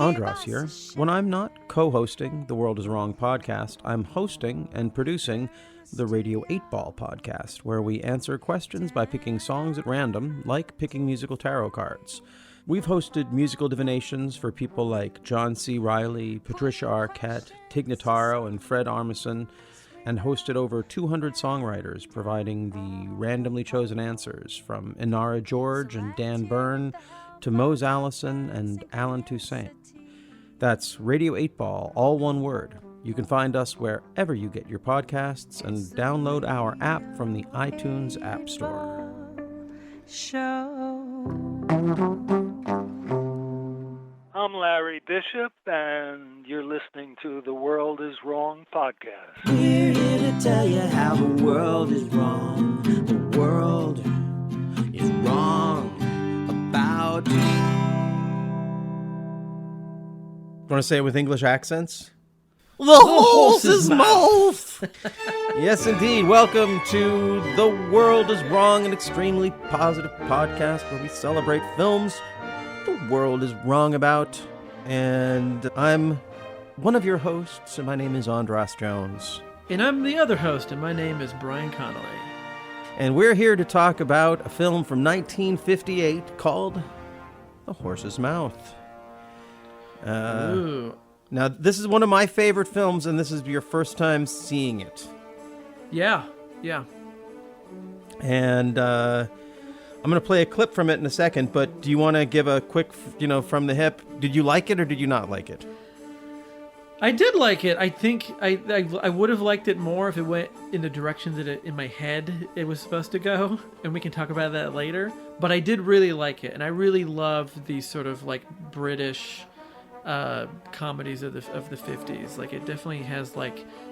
Andras here. When I'm not co-hosting The World is Wrong podcast, I'm hosting and producing the Radio 8-Ball podcast, where we answer questions by picking songs at random, like picking musical tarot cards. We've hosted musical divinations for people like John C. Reilly, Patricia Arquette, Tig Notaro, and Fred Armisen, and hosted over 200 songwriters, providing the randomly chosen answers from Inara George and Dan Byrne to Mose Allison and Alan Toussaint. That's Radio 8-Ball, all one word. You can find us wherever you get your podcasts and download our app from the iTunes App Store. I'm Larry Bishop, and you're listening to The World is Wrong podcast. We're here to tell you how the world is wrong. The world is wrong about you. Want to say it with English accents? The horse's mouth! Yes, indeed. Welcome to The World is Wrong, an extremely positive podcast where we celebrate films the world is wrong about. And I'm one of your hosts, and my name is Andras Jones. And I'm the other host, and my name is Brian Connolly. And we're here to talk about a film from 1958 called The Horse's Mouth. Ooh. Now, this is one of my favorite films, and this is your first time seeing it. Yeah. And I'm going to play a clip from it in a second, but do you want to give a quick, from the hip? Did you like it or did you not like it? I did like it. I think I would have liked it more if it went in the direction that in my head it was supposed to go, and we can talk about that later. But I did really like it, and I really love these sort of like British comedies of the 50s. Like, it definitely has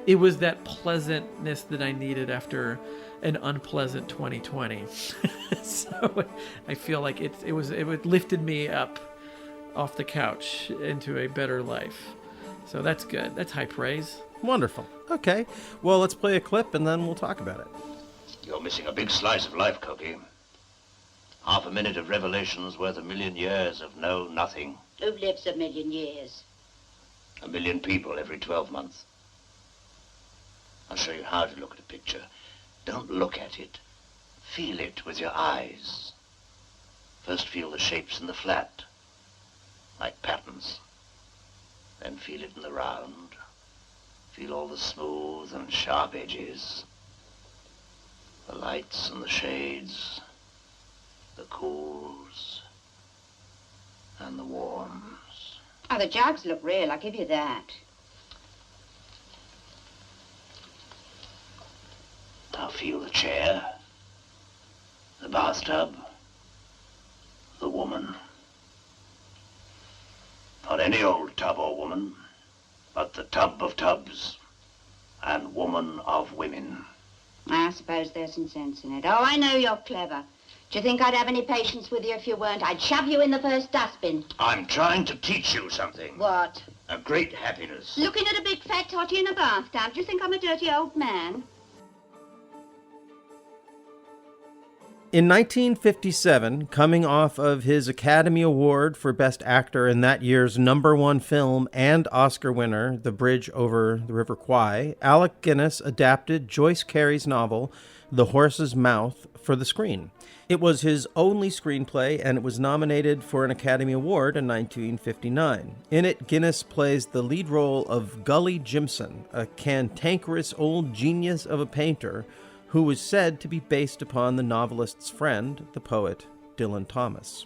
it was that pleasantness that I needed after an unpleasant 2020. So I feel like it lifted me up off the couch into a better life. So that's good. That's high praise. Wonderful. Okay. Well, let's play a clip and then we'll talk about it. You're missing a big slice of life, Cookie. Half a minute of revelation's worth 1,000,000 years of nothing. Who lives 1,000,000 years? 1,000,000 people every 12 months. I'll show you how to look at a picture. Don't look at it. Feel it with your eyes. First feel the shapes in the flat, like patterns. Then feel it in the round. Feel all the smooth and sharp edges. The lights and the shades. The cools. And the warms. Oh, the jugs look real, I'll give you that. Now feel the chair, the bathtub, the woman. Not any old tub or woman, but the tub of tubs and woman of women. I suppose there's some sense in it. Oh, I know you're clever. Do you think I'd have any patience with you if you weren't? I'd shove you in the first dustbin. I'm trying to teach you something. What? A great happiness. Looking at a big fat totty in a bathtub. Do you think I'm a dirty old man? In 1957, coming off of his Academy Award for Best Actor in that year's #1 film and Oscar winner, The Bridge Over the River Kwai, Alec Guinness adapted Joyce Cary's novel, The Horse's Mouth, for the screen. It was his only screenplay, and it was nominated for an Academy Award in 1959. In it, Guinness plays the lead role of Gully Jimson, a cantankerous old genius of a painter who was said to be based upon the novelist's friend, the poet Dylan Thomas.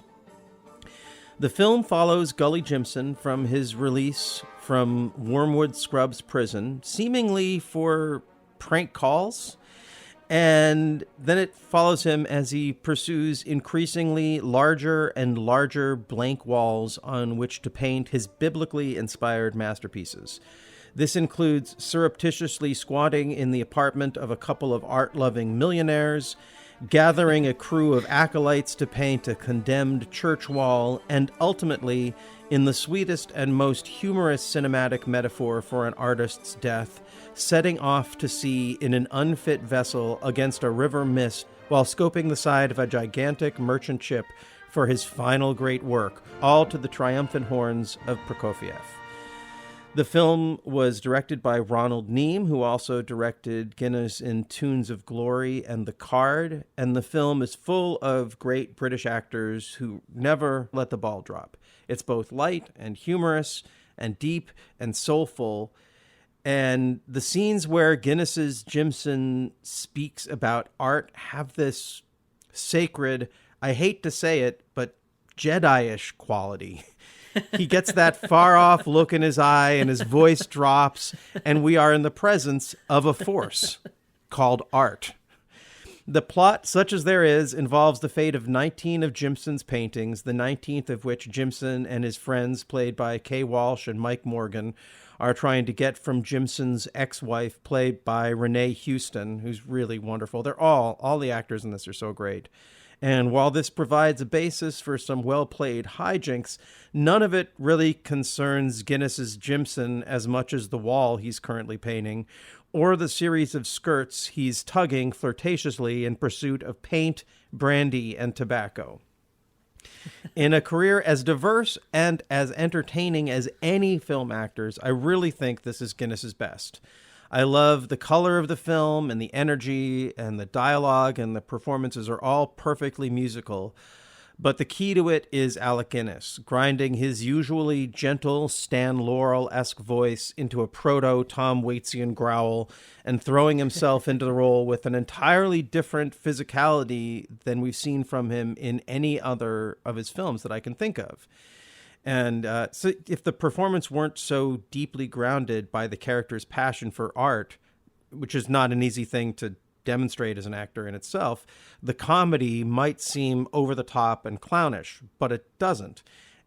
The film follows Gully Jimson from his release from Wormwood Scrubs prison, seemingly for prank calls, and then it follows him as he pursues increasingly larger and larger blank walls on which to paint his biblically inspired masterpieces. This includes surreptitiously squatting in the apartment of a couple of art-loving millionaires, gathering a crew of acolytes to paint a condemned church wall, and ultimately, in the sweetest and most humorous cinematic metaphor for an artist's death, setting off to sea in an unfit vessel against a river mist while scoping the side of a gigantic merchant ship for his final great work, all to the triumphant horns of Prokofiev. The film was directed by Ronald Neame, who also directed Guinness in Tunes of Glory and The Card, and the film is full of great British actors who never let the ball drop. It's both light and humorous and deep and soulful, and the scenes where Guinness's Jimson speaks about art have this sacred, I hate to say it, but Jedi-ish quality. He gets that far-off look in his eye, and his voice drops, and we are in the presence of a force called art. The plot, such as there is, involves the fate of 19 of Jimson's paintings, the 19th of which Jimson and his friends, played by Kay Walsh and Mike Morgan, are trying to get from Jimson's ex-wife, played by Renee Houston, who's really wonderful. They're all the actors in this are so great. And while this provides a basis for some well-played hijinks, none of it really concerns Guinness's Jimson as much as the wall he's currently painting, or the series of skirts he's tugging flirtatiously in pursuit of paint, brandy, and tobacco. In a career as diverse and as entertaining as any film actor's, I really think this is Guinness's best. I love the color of the film, and the energy and the dialogue and the performances are all perfectly musical. But the key to it is Alec Guinness, grinding his usually gentle Stan Laurel-esque voice into a proto-Tom Waitian growl and throwing himself into the role with an entirely different physicality than we've seen from him in any other of his films that I can think of. And so if the performance weren't so deeply grounded by the character's passion for art, which is not an easy thing to demonstrate as an actor in itself, the comedy might seem over the top and clownish, but it doesn't.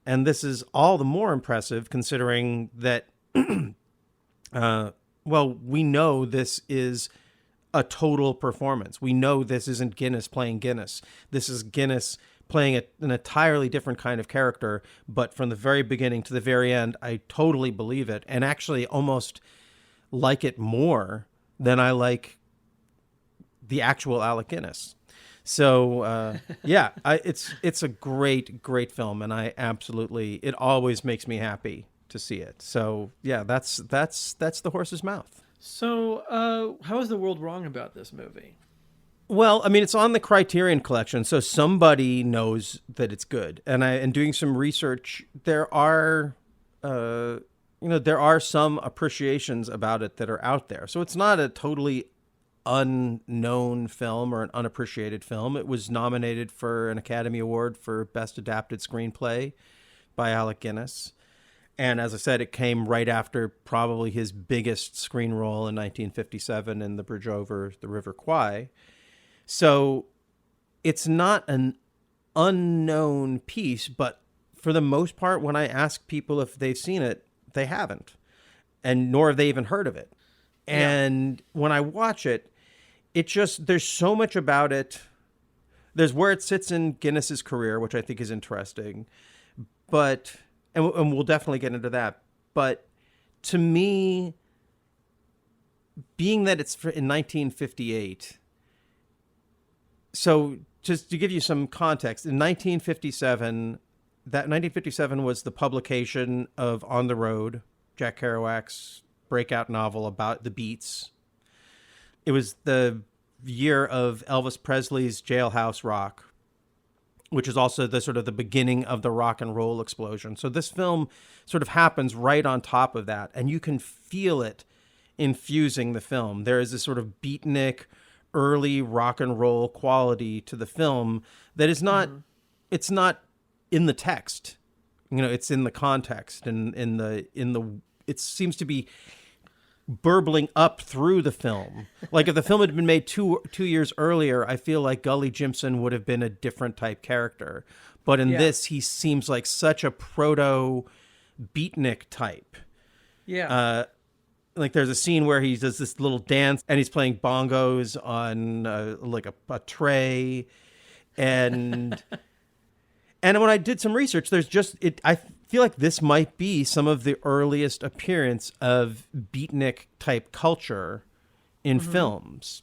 And this is all the more impressive considering that, we know this is a total performance. We know this isn't Guinness playing Guinness. This is Guinness playing an entirely different kind of character, but from the very beginning to the very end, I totally believe it, and actually almost like it more than I like the actual Alec Guinness. So, it's a great film, and it always makes me happy to see it. So, yeah, that's The Horse's Mouth. So, how is the world wrong about this movie? Well, I mean, it's on the Criterion Collection, so somebody knows that it's good. And doing some research, there are some appreciations about it that are out there. So it's not a totally unknown film or an unappreciated film. It was nominated for an Academy Award for Best Adapted Screenplay by Alec Guinness. And as I said, it came right after probably his biggest screen role in 1957 in The Bridge Over the River Kwai. So it's not an unknown piece, but for the most part, when I ask people if they've seen it, they haven't, and nor have they even heard of it. And when I watch it, there's so much about it. There's where it sits in Guinness's career, which I think is interesting, and we'll definitely get into that. But to me, being that it's in 1958, so just to give you some context, in 1957 was the publication of On the Road, Jack Kerouac's breakout novel about the Beats. It was the year of Elvis Presley's Jailhouse Rock, which is also the sort of the beginning of the rock and roll explosion. So this film sort of happens right on top of that, and you can feel it infusing the film. There is this sort of beatnik, early rock and roll quality to the film that is not, it's not in the text, it's in the context and it seems to be burbling up through the film. Like if the film had been made two years earlier, I feel like Gully Jimson would have been a different type character. But in this, he seems like such a proto beatnik type. Yeah. Like there's a scene where he does this little dance and he's playing bongos on like a tray. And and when I did some research, I feel like this might be some of the earliest appearance of beatnik type culture in films.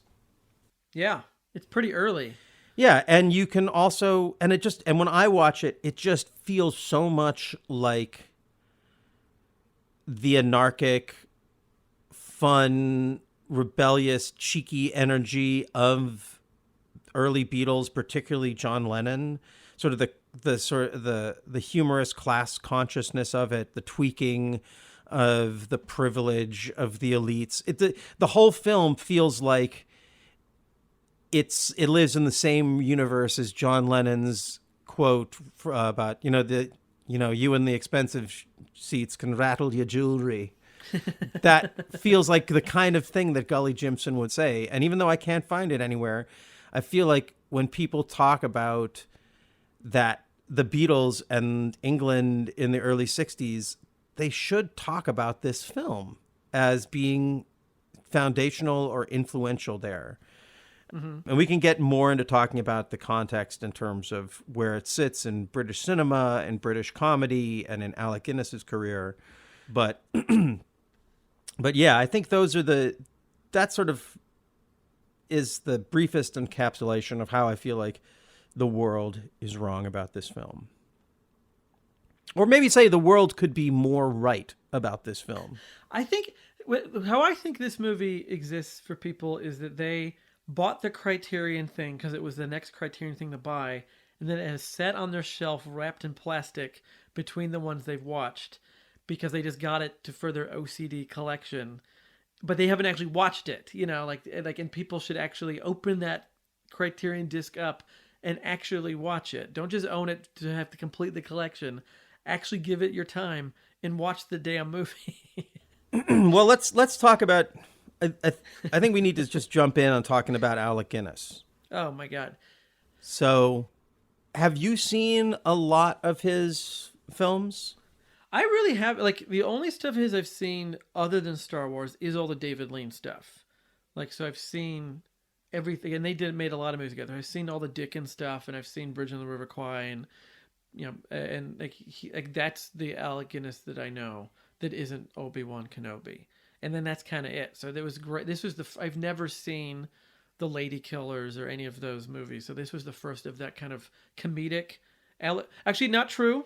Yeah, it's pretty early. Yeah, and you can also, and when I watch it, it just feels so much like the anarchic, fun, rebellious, cheeky energy of early Beatles, particularly John Lennon. Sort of the humorous class consciousness of it, the tweaking of the privilege of the elites. The whole film feels like it lives in the same universe as John Lennon's quote about you in the expensive seats can rattle your jewelry. That feels like the kind of thing that Gully Jimson would say. And even though I can't find it anywhere, I feel like when people talk about that, the Beatles and England in the early 60s, they should talk about this film as being foundational or influential there. Mm-hmm. And we can get more into talking about the context in terms of where it sits in British cinema and British comedy and in Alec Guinness's career. But but yeah, I think that sort of is the briefest encapsulation of how I feel like the world is wrong about this film. Or maybe say the world could be more right about this film. I think how I think this movie exists for people is that they bought the Criterion thing because it was the next Criterion thing to buy, and then it has sat on their shelf wrapped in plastic between the ones they've watched because they just got it to further OCD collection, but they haven't actually watched it. And people should actually open that Criterion disc up and actually watch it. Don't just own it to have to complete the collection. Actually give it your time and watch the damn movie. Well, let's talk about. I think we need to just jump in on talking about Alec Guinness. Oh my God! So, have you seen a lot of his films? I really have. Like, the only stuff his I've seen other than Star Wars is all the David Lean stuff. So I've seen everything, and they made a lot of movies together. I've seen all the Dickens stuff, and I've seen Bridge on the River Kwai, and that's the Alec Guinness that I know that isn't Obi-Wan Kenobi. And then that's kind of it. So that was great. I've never seen The Lady Killers or any of those movies. So this was the first of that kind of comedic. Actually, not true.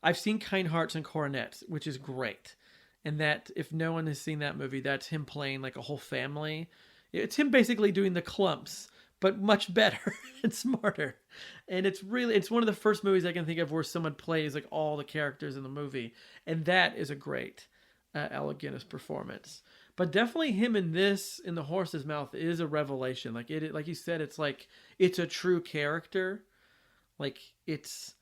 I've seen Kind Hearts and Coronets, which is great. And that, if no one has seen that movie, that's him playing like a whole family. It's him basically doing the Clumps, but much better and smarter. And it's one of the first movies I can think of where someone plays like all the characters in the movie. And that is a great Alec Guinness performance. But definitely him in The Horse's Mouth is a revelation. Like you said, it's a true character. Like it's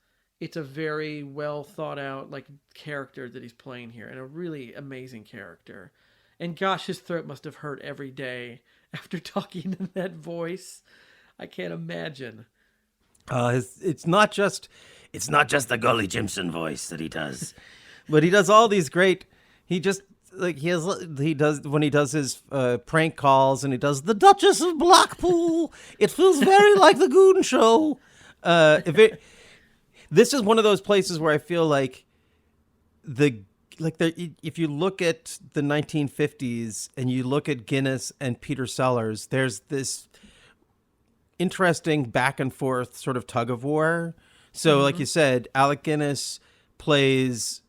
a very well thought out like character that he's playing here, and a really amazing character. And gosh, his throat must have hurt every day after talking in that voice. I can't imagine. It's not just the Gully Jimson voice that he does, but he does all these great. He does when he does his prank calls, and he does the Duchess of Blackpool. It feels very like the Goon Show. This is one of those places where I feel like if you look at the 1950s and you look at Guinness and Peter Sellers, there's this interesting back and forth sort of tug of war. So, like you said, Alec Guinness plays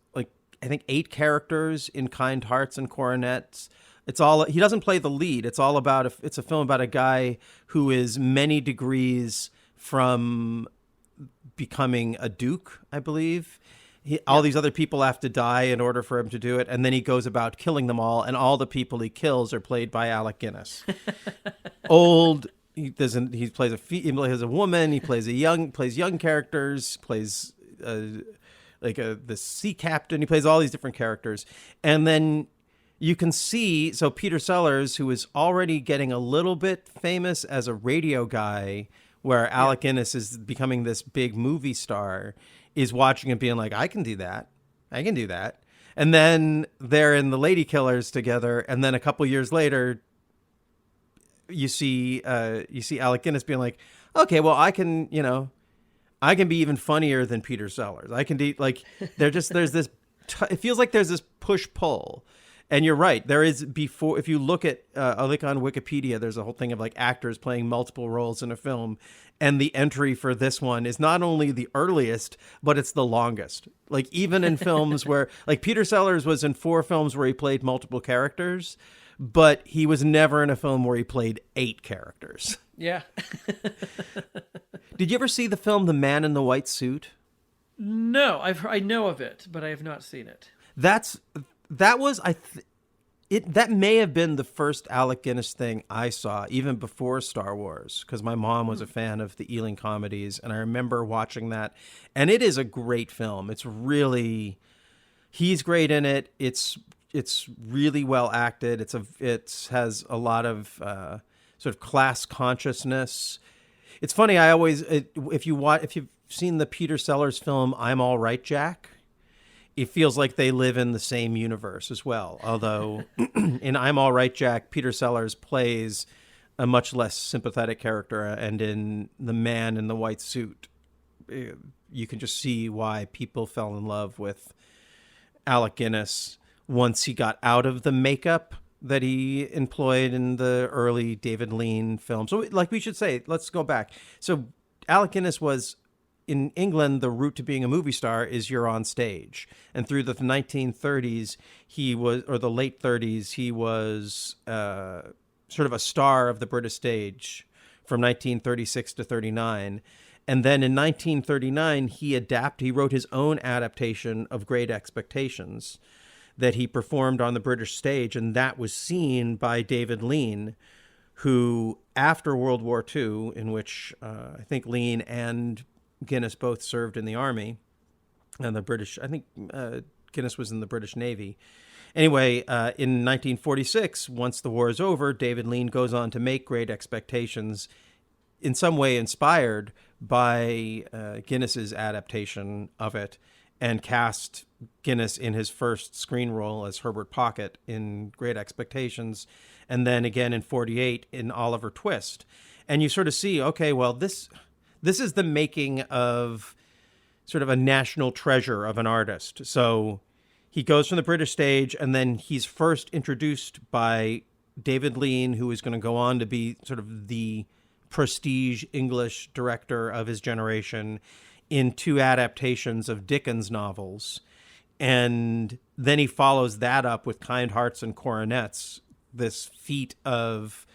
I think 8 characters in Kind Hearts and Coronets. He doesn't play the lead. It's a film about a guy who is many degrees from becoming a duke, I believe. All these other people have to die in order for him to do it, and then he goes about killing them all, and all the people he kills are played by Alec Guinness. He plays a woman. He plays young characters. Plays the sea captain. He plays all these different characters, and then you can see. So Peter Sellers, who is already getting a little bit famous as a radio guy, where Alec Guinness is becoming this big movie star, is watching and being like, I can do that. And then they're in The Lady Killers together, and then a couple years later, you see Alec Guinness being like, okay, well, I can be even funnier than Peter Sellers. I can do there's this. It feels like there's this push pull, And you're right. There is before, if you look at, like on Wikipedia, there's a whole thing of like actors playing multiple roles in a film. And the entry for this one is not only the earliest, but it's the longest. Like even in films where, like Peter Sellers was in 4 films where he played multiple characters, but he was never in a film where he played 8 characters. Yeah. Did you ever see the film The Man in the White Suit? No, I know of it, but I have not seen it. That may have been the first Alec Guinness thing I saw, even before Star Wars, because my mom was a fan of the Ealing comedies, and I remember watching that. And it is a great film. It's really, he's great in it. It's really well acted. It has a lot of sort of class consciousness. It's funny. If you've seen the Peter Sellers film I'm All Right, Jack, it feels like they live in the same universe as well. Although in I'm All Right, Jack, Peter Sellers plays a much less sympathetic character, and in The Man in the White Suit, you can just see why people fell in love with Alec Guinness once he got out of the makeup that he employed in the early David Lean films. So, like, we should say, let's go back. So Alec Guinness was, in England, the route to being a movie star is you're on stage. And through the 1930s, or the late 30s, he was sort of a star of the British stage from 1936 to 39. And then in 1939, he wrote his own adaptation of Great Expectations that he performed on the British stage. And that was seen by David Lean, who, after World War II, in which I think Lean and Guinness both served in the army, and the British, I think Guinness was in the British Navy. Anyway, in 1946, once the war is over, David Lean goes on to make Great Expectations, in some way inspired by Guinness's adaptation of it, and cast Guinness in his first screen role as Herbert Pocket in Great Expectations, and then again in 48 in Oliver Twist. And you sort of see, okay, well, this is the making of sort of a national treasure of an artist. So he goes from the British stage, and then he's first introduced by David Lean, who is going to go on to be sort of the prestige English director of his generation, in 2 adaptations of Dickens novels. And then he follows that up with Kind Hearts and Coronets, this feat of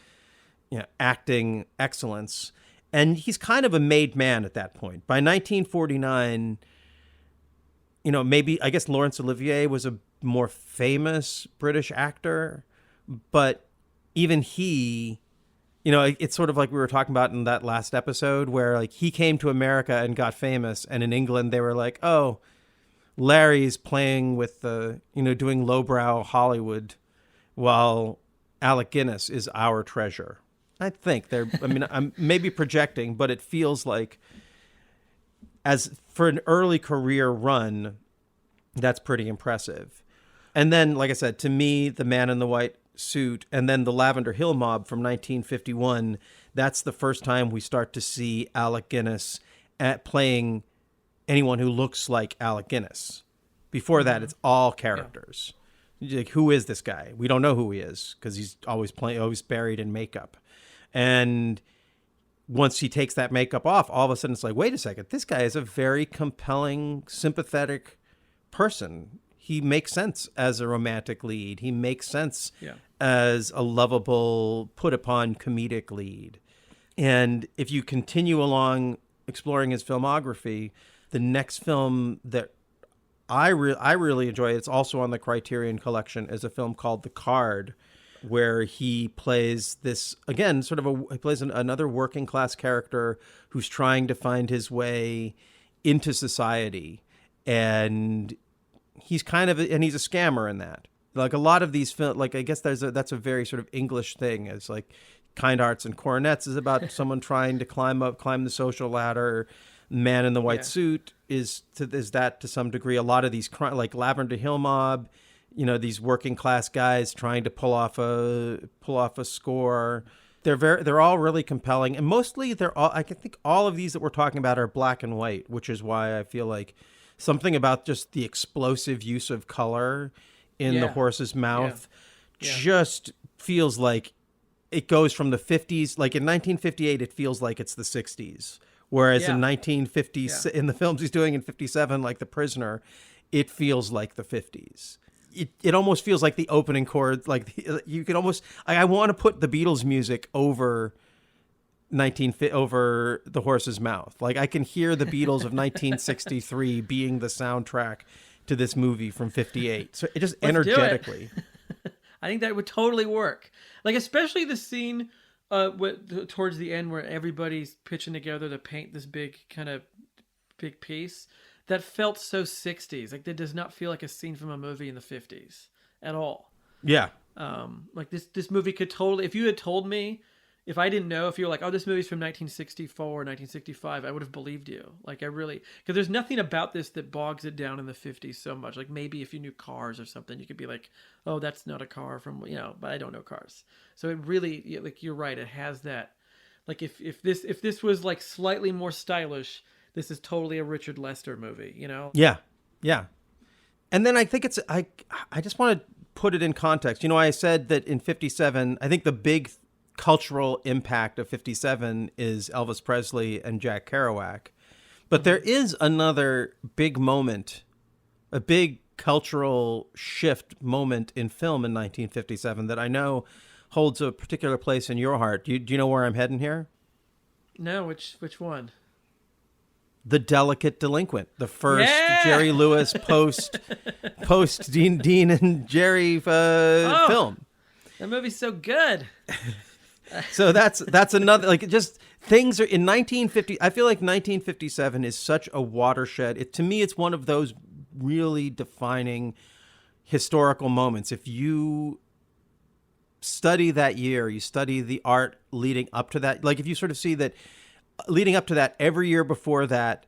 acting excellence. And he's kind of a made man at that point. By 1949, maybe, I guess Laurence Olivier was a more famous British actor, but even he, it's sort of like we were talking about in that last episode, where like he came to America and got famous, and in England they were like, oh, Larry's playing with doing lowbrow Hollywood, while Alec Guinness is our treasure. I think I'm maybe projecting, but it feels like, as for an early career run, that's pretty impressive. And then, like I said, to me, The Man in the White Suit, and then The Lavender Hill Mob from 1951, that's the first time we start to see Alec Guinness playing anyone who looks like Alec Guinness. Before that, it's all characters. Yeah. Like, who is this guy? We don't know who he is, because he's always buried in makeup. And once he takes that makeup off, all of a sudden it's like, wait a second, this guy is a very compelling, sympathetic person. He makes sense as a romantic lead. He makes sense as a lovable, put-upon comedic lead. And if you continue along exploring his filmography, the next film that I really enjoy, it's also on the Criterion Collection, is a film called The Card, where he plays this, again, he plays another working class character who's trying to find his way into society. And he's and he's a scammer in that. Like a lot of these films, like I guess that's a very sort of English thing. It's like Kind Hearts and Coronets is about someone trying to climb the social ladder. Man in the White Suit is that to some degree. A lot of these, like Lavender Hill Mob, these working class guys trying to pull off a score. They're all really compelling, and mostly I think all of these that we're talking about are black and white, which is why I feel like something about just the explosive use of color in The Yeah. Horse's Mouth Yeah. just feels like it goes from the 50s. Like in 1958, it feels like it's the 60s. Whereas in Yeah. 1950, Yeah. in the films he's doing in 57, like The Prisoner, it feels like the 50s. It almost feels like the opening chord. Like you could almost, I want to put the Beatles music over over The Horse's Mouth. Like I can hear the Beatles of 1963 being the soundtrack to this movie from 58. So it just Let's do it. energetically. I think that would totally work. Like, especially the scene towards the end where everybody's pitching together to paint this big piece. That felt so 60s. Like, that does not feel like a scene from a movie in the 50s at all. Yeah. Like, this movie could totally... If you had told me, if I didn't know, if you were like, oh, this movie's from 1964 or 1965, I would have believed you. Like, I really... Because there's nothing about this that bogs it down in the 50s so much. Like, maybe if you knew Cars or something, you could be like, oh, that's not a car from... but I don't know Cars. So it really... Like, you're right. It has that... Like, if this was, like, slightly more stylish, this is totally a Richard Lester movie, Yeah. Yeah. And then I think it's... I just want to put it in context. I said that in 57, I think the big cultural impact of 57 is Elvis Presley and Jack Kerouac. But there is another big moment, a big cultural shift moment in film in 1957 that I know holds a particular place in your heart. Do you know where I'm heading here? No, which one? The Delicate Delinquent, the first Yeah! Jerry Lewis post Dean and Jerry film. That movie's so good. So that's another, like, just things are in 1950. I feel like 1957 is such a watershed. To me, it's one of those really defining historical moments. If you study that year, you study the art leading up to that. Like if you sort of see that leading up to that, every year before that,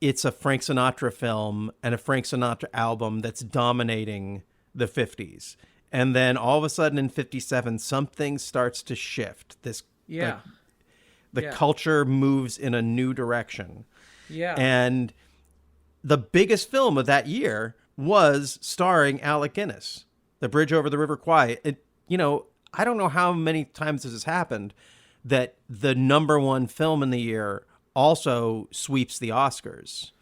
it's a Frank Sinatra film and a Frank Sinatra album that's dominating the 50s. And then all of a sudden in 57, something starts to shift. The culture moves in a new direction. Yeah. And the biggest film of that year was starring Alec Guinness, The Bridge Over the River Kwai. I don't know how many times this has happened that the number one film in the year also sweeps the Oscars.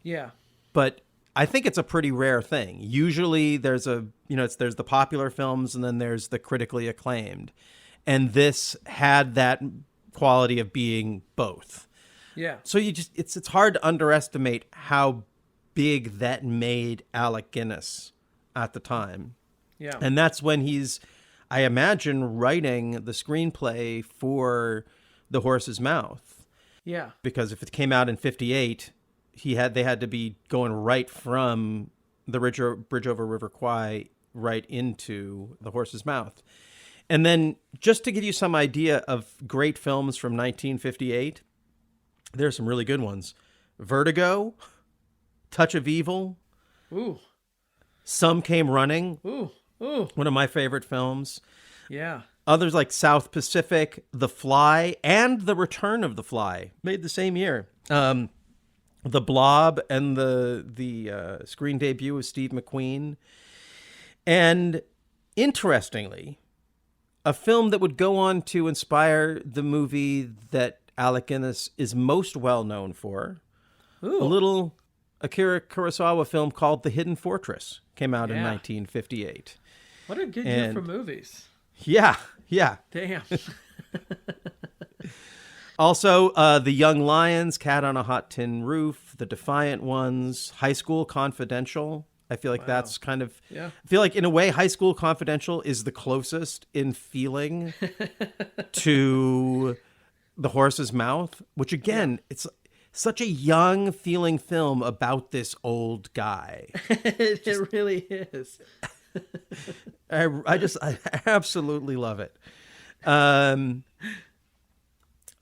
Yeah. But I think it's a pretty rare thing. Usually there's there's the popular films and then there's the critically acclaimed. And this had that quality of being both. Yeah. So it's hard to underestimate how big that made Alec Guinness at the time. Yeah. And that's when he's, I imagine, writing the screenplay for The Horse's Mouth. Yeah. Because if it came out in 58, they had to be going right from the Bridge Over River Kwai right into The Horse's Mouth. And then just to give you some idea of great films from 1958, there's some really good ones. Vertigo, Touch of Evil, Ooh. Some Came Running, Ooh. one of my favorite films. Yeah. Others like South Pacific, The Fly, and The Return of the Fly, made the same year. The Blob and the screen debut of Steve McQueen. And interestingly, a film that would go on to inspire the movie that Alec Guinness is most well known for, Ooh. a little Akira Kurosawa film called The Hidden Fortress, came out in Yeah. 1958. What a good year for movies. Yeah. Damn. Also, The Young Lions, Cat on a Hot Tin Roof, The Defiant Ones, High School Confidential. I feel like that's kind of... Yeah. I feel like, in a way, High School Confidential is the closest in feeling to The Horse's Mouth, which, again, it's such a young feeling film about this old guy. It really is. I absolutely love it.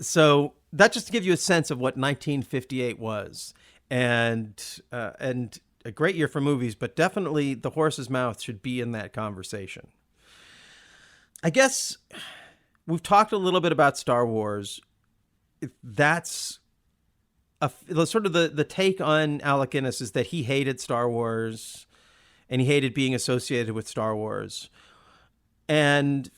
So that just to give you a sense of what 1958 was, and a great year for movies, but definitely The Horse's Mouth should be in that conversation. I guess we've talked a little bit about Star Wars. That's sort of the take on Alec Guinness is that he hated Star Wars. and he hated being associated with Star Wars. And,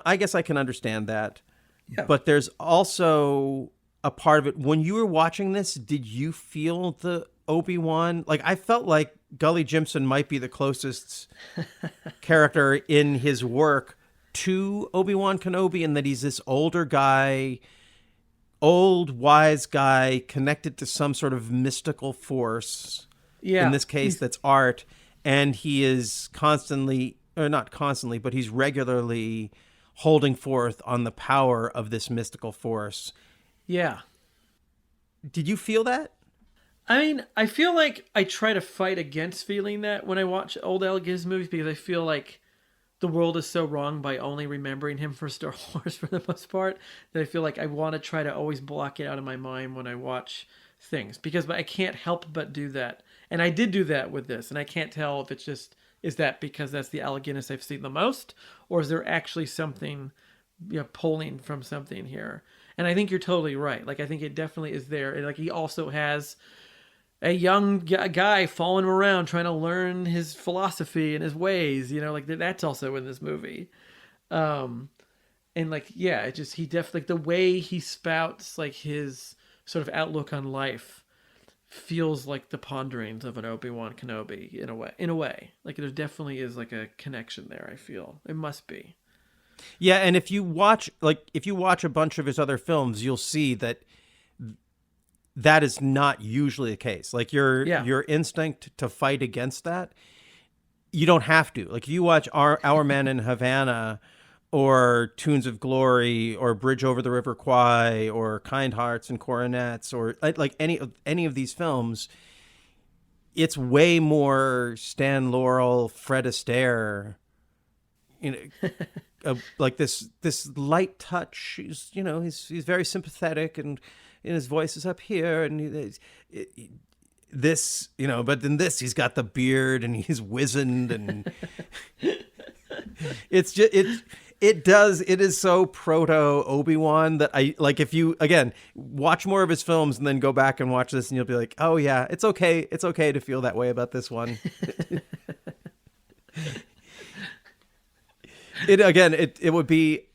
I guess I can understand that. Yeah. But there's also a part of it. When you were watching this, did you feel the Obi-Wan? Like, I felt like Gully Jimson might be the closest character in his work to Obi-Wan Kenobi, in that he's this older guy, old, wise guy connected to some sort of mystical force. Yeah. In this case, that's art. And he is constantly, or not constantly, but he's regularly holding forth on the power of this mystical force. Yeah. Did you feel that? I mean, I feel like I try to fight against feeling that when I watch old Alec Guinness movies, because I feel like the world is so wrong by only remembering him for Star Wars for the most part, that I feel like I want to try to always block it out of my mind when I watch things, because I can't help but do that. And I did do that with this, and I can't tell if it's just, is that because that's the Alec Guinness I've seen the most, or is there actually something, pulling from something here? And I think you're totally right. Like, I think it definitely is there. And like, he also has a young guy following him around trying to learn his philosophy and his ways, like that's also in this movie. And like, yeah, it just, he definitely, like, the way he spouts like his sort of outlook on life feels like the ponderings of an Obi-Wan Kenobi in a way. Like, there definitely is like a connection there. I feel it must be. Yeah. And if you watch a bunch of his other films, you'll see that is not usually the case. Like, your instinct to fight against that, you don't have to. Like, if you watch Our Man in Havana, or Tunes of Glory, or Bridge Over the River Kwai, or Kind Hearts and Coronets, or like any of these films, it's way more Stan Laurel, Fred Astaire, like this light touch. He's very sympathetic, and his voice is up here, and but in this he's got the beard and he's wizened, and it is so proto Obi-Wan that I like. If you again watch more of his films and then go back and watch this, and you'll be like, oh yeah, it's okay to feel that way about this one. It would be,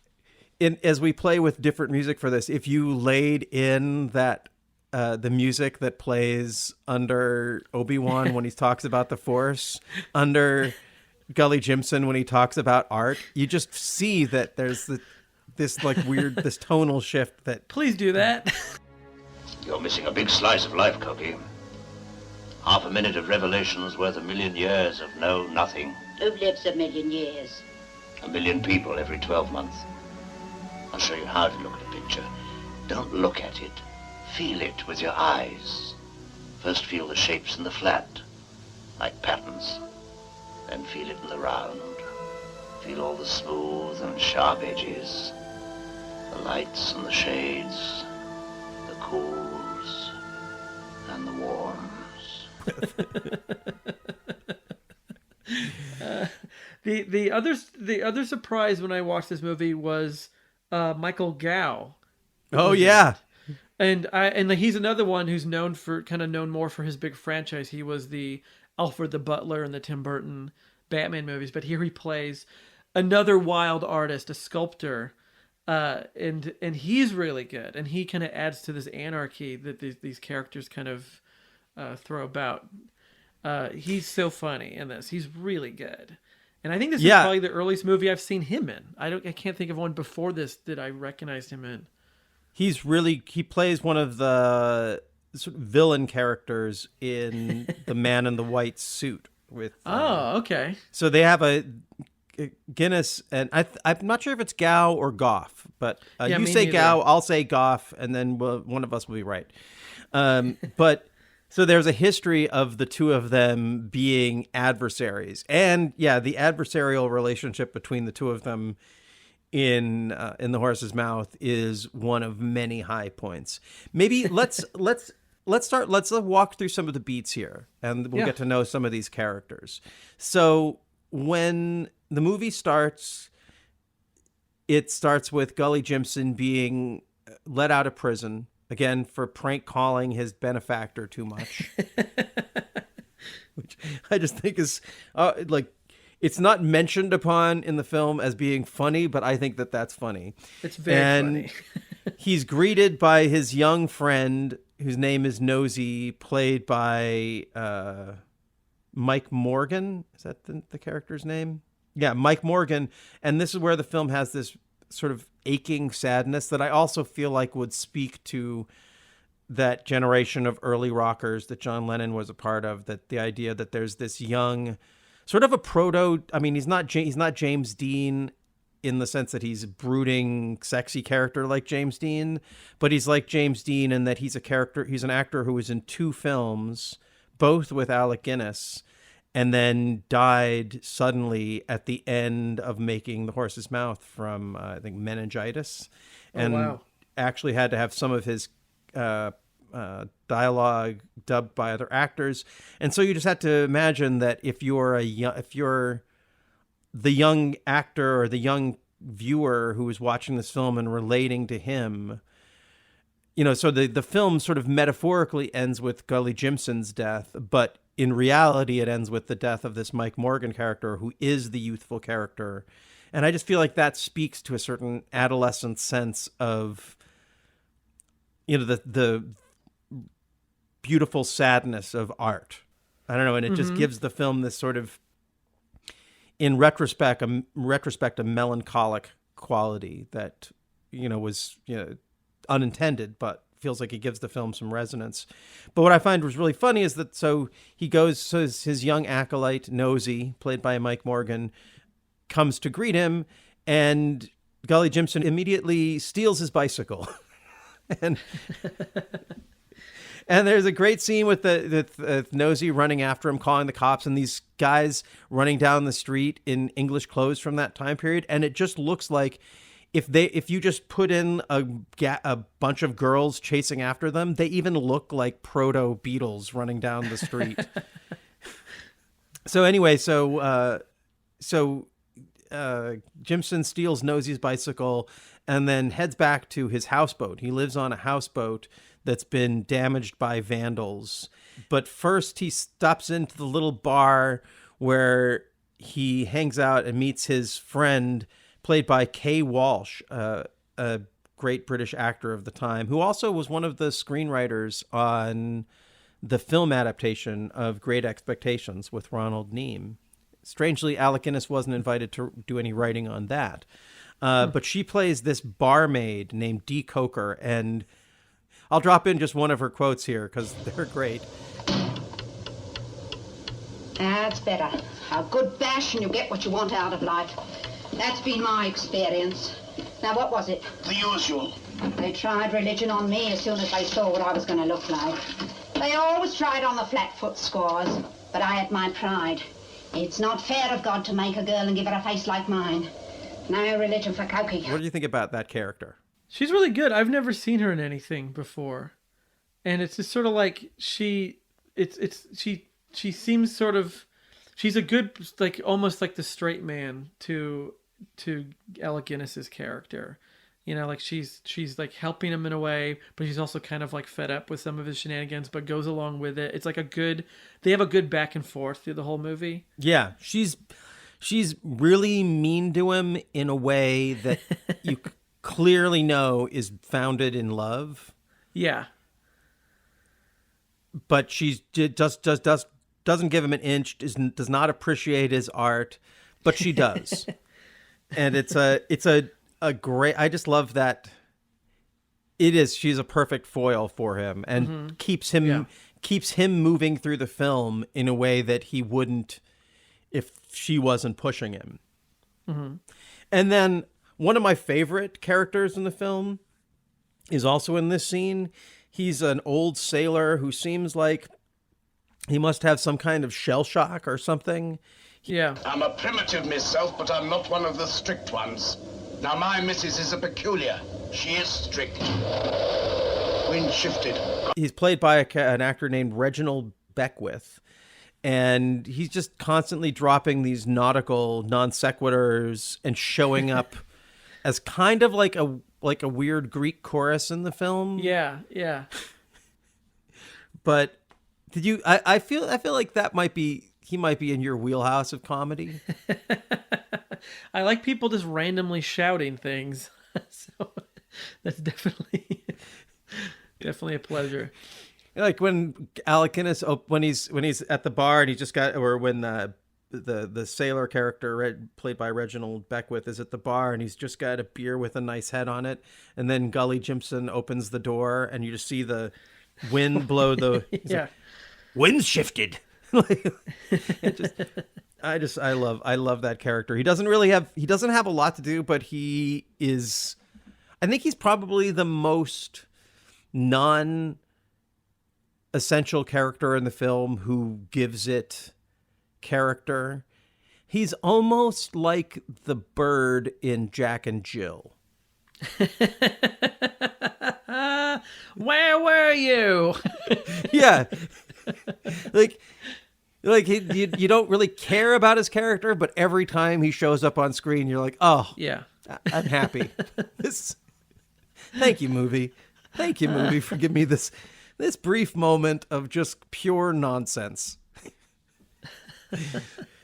as we play with different music for this, if you laid in that the music that plays under Obi-Wan when he talks about the Force, under Gully Jimson when he talks about art, you just see that there's this like weird, this tonal shift that... Please do that. You're missing a big slice of life, Cookie. Half a minute of revelation's worth 1,000,000 years of nothing. Who lives 1,000,000 years? 1,000,000 people every 12 months. I'll show you how to look at a picture. Don't look at it. Feel it with your eyes. First feel the shapes in the flat, like patterns. Then feel it in the round. Feel all the smooth and sharp edges, the lights and the shades, the cools and the warms. The other surprise when I watched this movie was Michael Gow. Oh yeah. And he's another one who's known more for his big franchise. He was the Alfred the Butler in the Tim Burton Batman movies, but here he plays another wild artist, a sculptor, and he's really good. And he kind of adds to this anarchy that these characters kind of throw about. He's so funny in this. He's really good. And I think this is probably the earliest movie I've seen him in. I can't think of one before this that I recognized him in. He plays one of the sort of villain characters in The Man in the White Suit with. Okay. So they have a Guinness, and I'm not sure if it's Gow or Goff, but you say Gow, I'll say Goff, and then one of us will be right. But so there's a history of the two of them being adversaries, and the adversarial relationship between the two of them in The Horse's Mouth is one of many high points. Maybe let's walk through some of the beats here, and we'll get to know some of these characters. So when the movie starts, it starts with Gully Jimson being let out of prison again for prank calling his benefactor too much. which I just think is like, it's not mentioned upon in the film as being funny, but I think that that's funny. It's very funny. He's greeted by his young friend, whose name is Nosy, played by Mike Morgan. Is that the character's name? Yeah, Mike Morgan. And this is where the film has this sort of aching sadness that I also feel like would speak to that generation of early rockers that John Lennon was a part of, that the idea that there's this young, sort of a proto, I mean, he's not James Dean in the sense that he's a brooding, sexy character like James Dean, but he's like James Dean in that he's an actor who was in 2 films, both with Alec Guinness, and then died suddenly at the end of making The Horse's Mouth from, I think, meningitis. And actually had to have some of his dialogue dubbed by other actors. And so you just had to imagine that if you're the young actor or the young viewer who is watching this film and relating to him, so the film sort of metaphorically ends with Gully Jimson's death, but in reality it ends with the death of this Mike Morgan character, who is the youthful character. And I just feel like that speaks to a certain adolescent sense of, the beautiful sadness of art. I don't know. And it just gives the film this sort of, in retrospect, a melancholic quality that, was, unintended, but feels like it gives the film some resonance. But what I find was really funny is that, so his young acolyte, Nosy, played by Mike Morgan, comes to greet him, and Gully Jimson immediately steals his bicycle. and there's a great scene with Nosy running after him, calling the cops, and these guys running down the street in English clothes from that time period. And it just looks like if you just put in a bunch of girls chasing after them, they even look like proto Beatles running down the street. So anyway, Jimson steals Nosy's bicycle and then heads back to his houseboat. He lives on a houseboat that's been damaged by vandals. But first he stops into the little bar where he hangs out and meets his friend, played by Kay Walsh, a great British actor of the time, who also was one of the screenwriters on the film adaptation of Great Expectations with Ronald Neame. Strangely, Alec Guinness wasn't invited to do any writing on that. But she plays this barmaid named Dee Coker, and I'll drop in just one of her quotes here because they're great. That's better. A good bash and you get what you want out of life. That's been my experience. Now, what was it? The usual. They tried religion on me as soon as they saw what I was going to look like. They always tried on the flat-foot scores, but I had my pride. It's not fair of God to make a girl and give her a face like mine. No religion for Cokie. What do you think about that character? She's really good. I've never seen her in anything before. And it's just sort of like she seems sort of, she's a good, like almost like the straight man to Alec Guinness's character. Like she's like helping him in a way, but she's also kind of like fed up with some of his shenanigans, but goes along with it. It's like they have a good back and forth through the whole movie. Yeah, she's really mean to him in a way that you clearly know is founded in love. Yeah. But she doesn't give him an inch, does not appreciate his art, but she does. And it's a great, I just love that she's a perfect foil for him and keeps him moving through the film in a way that he wouldn't if she wasn't pushing him. Mm-hmm. And then one of my favorite characters in the film is also in this scene. He's an old sailor who seems like he must have some kind of shell shock or something. Yeah. I'm a primitive myself, but I'm not one of the strict ones. Now, my missus is a peculiar. She is strict. Wind shifted. He's played by an actor named Reginald Beckwith, and he's just constantly dropping these nautical non sequiturs and showing up as kind of like a weird Greek chorus in the film. Yeah, yeah. But Did you? I feel like he might be in your wheelhouse of comedy. I like people just randomly shouting things, so that's definitely a pleasure. Like when Alec Guinness, when he's at the bar and he just got, or when the sailor character played by Reginald Beckwith is at the bar and he's just got a beer with a nice head on it, and then Gully Jimson opens the door and you just see the wind blow the Yeah. Wind's shifted. I love that character. He doesn't have a lot to do, but I think he's probably the most non-essential character in the film who gives it character. He's almost like the bird in Jack and Jill. Where were you? Yeah. Like you don't really care about his character, but every time he shows up on screen, you're like, oh, Yeah. I'm happy. Thank you, movie. Thank you, movie, for giving me this brief moment of just pure nonsense.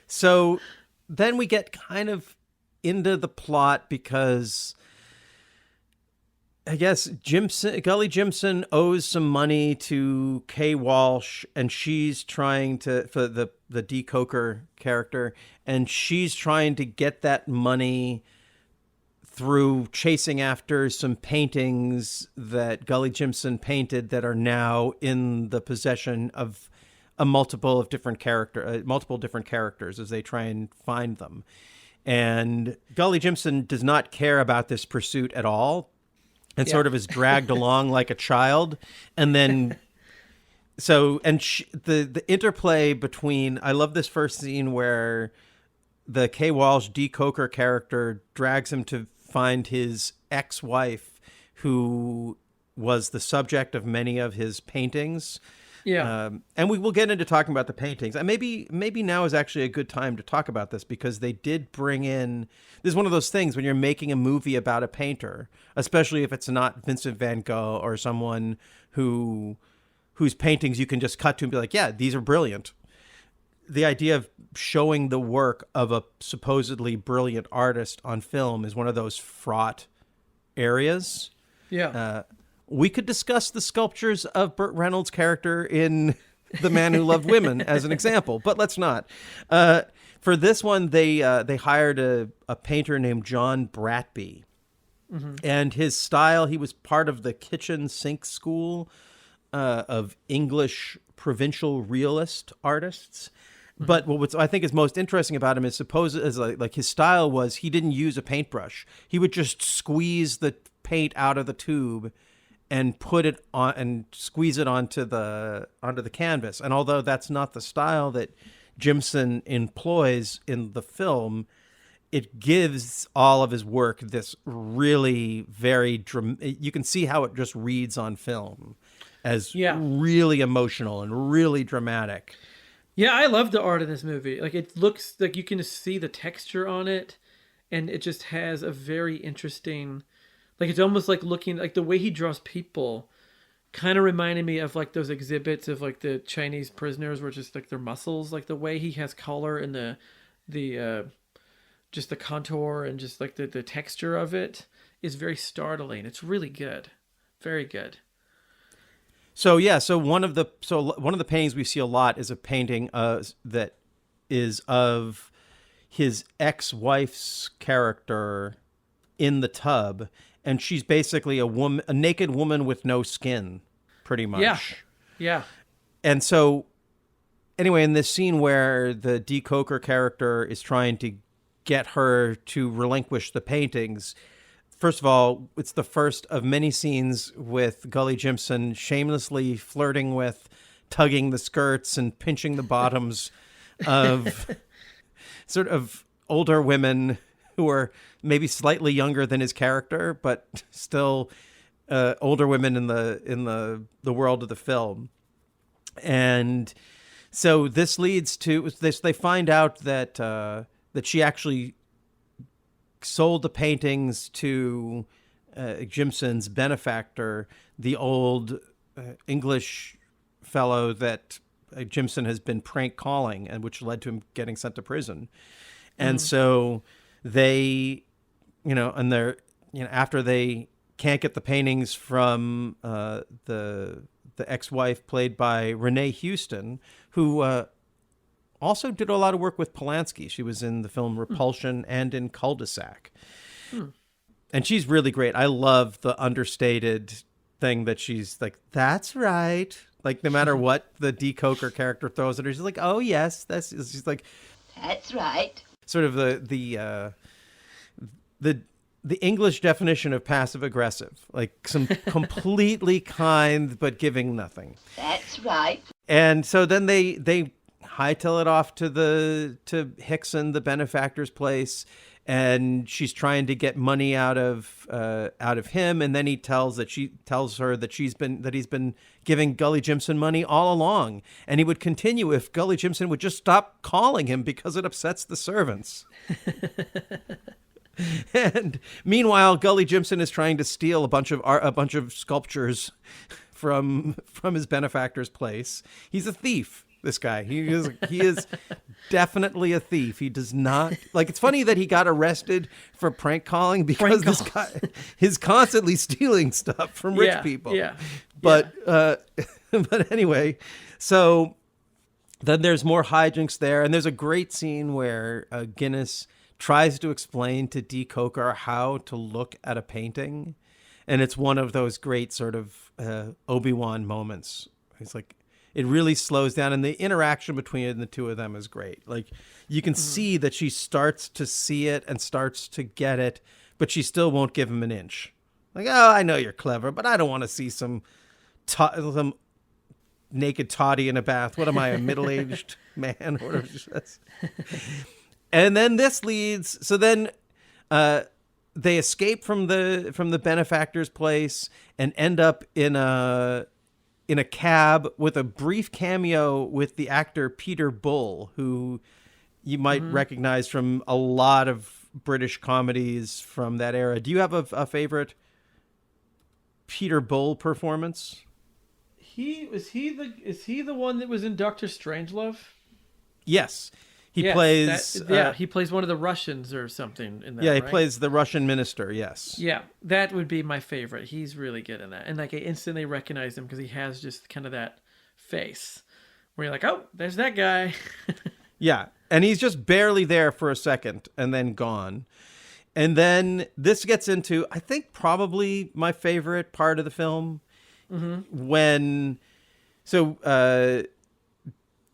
So then we get kind of into the plot because I guess Gully Jimson owes some money to Kay Walsh, and she's trying to, for the D. Coker character, and she's trying to get that money through chasing after some paintings that Gully Jimson painted that are now in the possession of multiple different characters as they try and find them. And Gully Jimson does not care about this pursuit at all, and sort of is dragged along like a child. And then, the interplay between, I love this first scene where the Kay Walsh D. Coker character drags him to find his ex-wife, who was the subject of many of his paintings. Yeah. And we will get into talking about the paintings. And maybe now is actually a good time to talk about this, because they did bring in, this is one of those things when you're making a movie about a painter, especially if it's not Vincent van Gogh or someone whose paintings you can just cut to and be like, yeah, these are brilliant. The idea of showing the work of a supposedly brilliant artist on film is one of those fraught areas. Yeah. We could discuss the sculptures of Burt Reynolds' character in The Man Who Loved Women as an example, but let's not. For this one, they hired a painter named John Bratby. Mm-hmm. And his style, he was part of the kitchen sink school of English provincial realist artists. Mm-hmm. But what I think is most interesting about him is like his style was, he didn't use a paintbrush. He would just squeeze the paint out of the tube and put it on and squeeze it onto the canvas. And although that's not the style that Jimson employs in the film, it gives all of his work this really very you can see how it just reads on film as really emotional and really dramatic. Yeah, I love the art in this movie. Like, it looks like you can just see the texture on it, and it just has a very interesting, like, it's almost like looking, like the way he draws people kind of reminded me of like those exhibits of like the Chinese prisoners where just like their muscles, like the way he has color and the just the contour and just like the texture of it is very startling. It's really good. Very good. So one of the paintings we see a lot is a painting that is of his ex-wife's character in the tub, and she's basically a naked woman with no skin, pretty much. Yeah. And so, anyway, in this scene where the D. Coker character is trying to get her to relinquish the paintings, first of all, it's the first of many scenes with Gully Jimson shamelessly flirting with, tugging the skirts and pinching the bottoms of sort of older women who are maybe slightly younger than his character, but still older women in the world of the film. And so this leads to this. They find out that she actually sold the paintings to Jimson's benefactor, the old English fellow that Jimson has been prank calling, and which led to him getting sent to prison. And so they, and they're, after they can't get the paintings from the ex-wife played by Renee Houston, who also did a lot of work with Polanski. She was in the film Repulsion and in Cul-de-sac. And she's really great. I love the understated thing that she's like, that's right. Like, no matter what the decoker character throws at her, she's like, oh, yes. She's like, That's right. sort of the English definition of passive aggressive, like some completely kind but giving nothing. That's right. And so then they hightail it off to Hickson, the benefactor's place, and she's trying to get money out of him, and then he tells her that he's been giving Gully Jimson money all along, and he would continue if Gully Jimson would just stop calling him because it upsets the servants. And meanwhile, Gully Jimson is trying to steal a bunch of sculptures from his benefactor's place. He's a thief. This guy, he is definitely a thief. He does not like. It's funny that he got arrested for prank calling because this guy is constantly stealing stuff from rich people. Yeah. But but anyway, so then there's more hijinks there, and there's a great scene where Guinness tries to explain to D. Coker how to look at a painting, and it's one of those great sort of Obi-Wan moments. He's like, it really slows down, and the interaction between the two of them is great. Like, you can see that she starts to see it and starts to get it, but she still won't give him an inch. Like, oh, I know you're clever, but I don't want to see some naked toddy in a bath. What am I, a middle-aged man? Or whatever she says. And then this leads. So then they escape from the benefactor's place and end up in a cab with a brief cameo with the actor Peter Bull, who you might recognize from a lot of British comedies from that era. Do you have a favorite Peter Bull performance? Is he the one that was in Doctor Strangelove? Yes. He plays he plays one of the Russians or something in that. Yeah, he right? plays the Russian minister, yes. Yeah, that would be my favorite. He's really good in that. And like I instantly recognize him because he has just kind of that face where you're like, "Oh, there's that guy." Yeah, and he's just barely there for a second and then gone. And then this gets into, I think, probably my favorite part of the film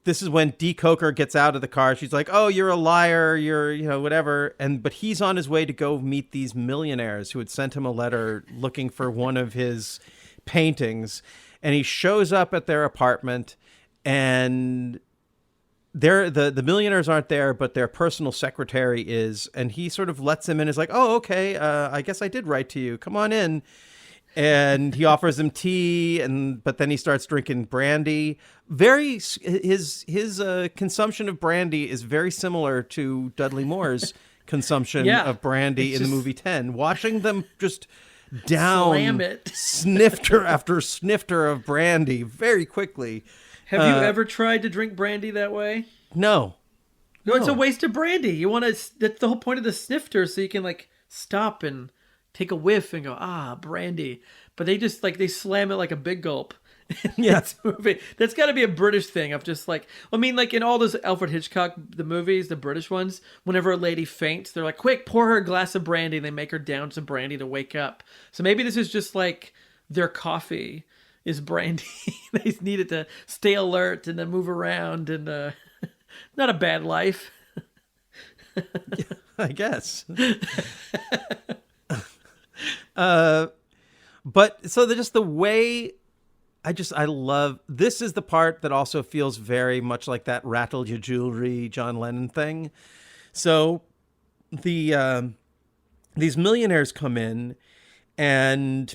this is when Dee Coker gets out of the car. She's like, oh, you're a liar. You're, whatever. But he's on his way to go meet these millionaires who had sent him a letter looking for one of his paintings. And he shows up at their apartment, and the millionaires aren't there, but their personal secretary is. And he sort of lets him in. Is like, oh, okay. I guess I did write to you. Come on in. And he offers him tea, but then he starts drinking brandy. His consumption of brandy is very similar to Dudley Moore's consumption of brandy in the movie 10. Watching them just down slam it. snifter after snifter of brandy very quickly. Have you ever tried to drink brandy that way? No. No, it's a waste of brandy. You want to. That's the whole point of the snifter, so you can like stop and take a whiff and go, brandy. But they just they slam it like a big gulp. Yes, movie. That's got to be a British thing of just in all those Alfred Hitchcock, the movies, the British ones, whenever a lady faints, they're like, quick, pour her a glass of brandy. And they make her down some brandy to wake up. So maybe this is just like their coffee is brandy. They need it to stay alert and then move around. And not a bad life. I guess. But so just the way I love, this is the part that also feels very much like that rattle your jewelry John Lennon thing. So these millionaires come in, and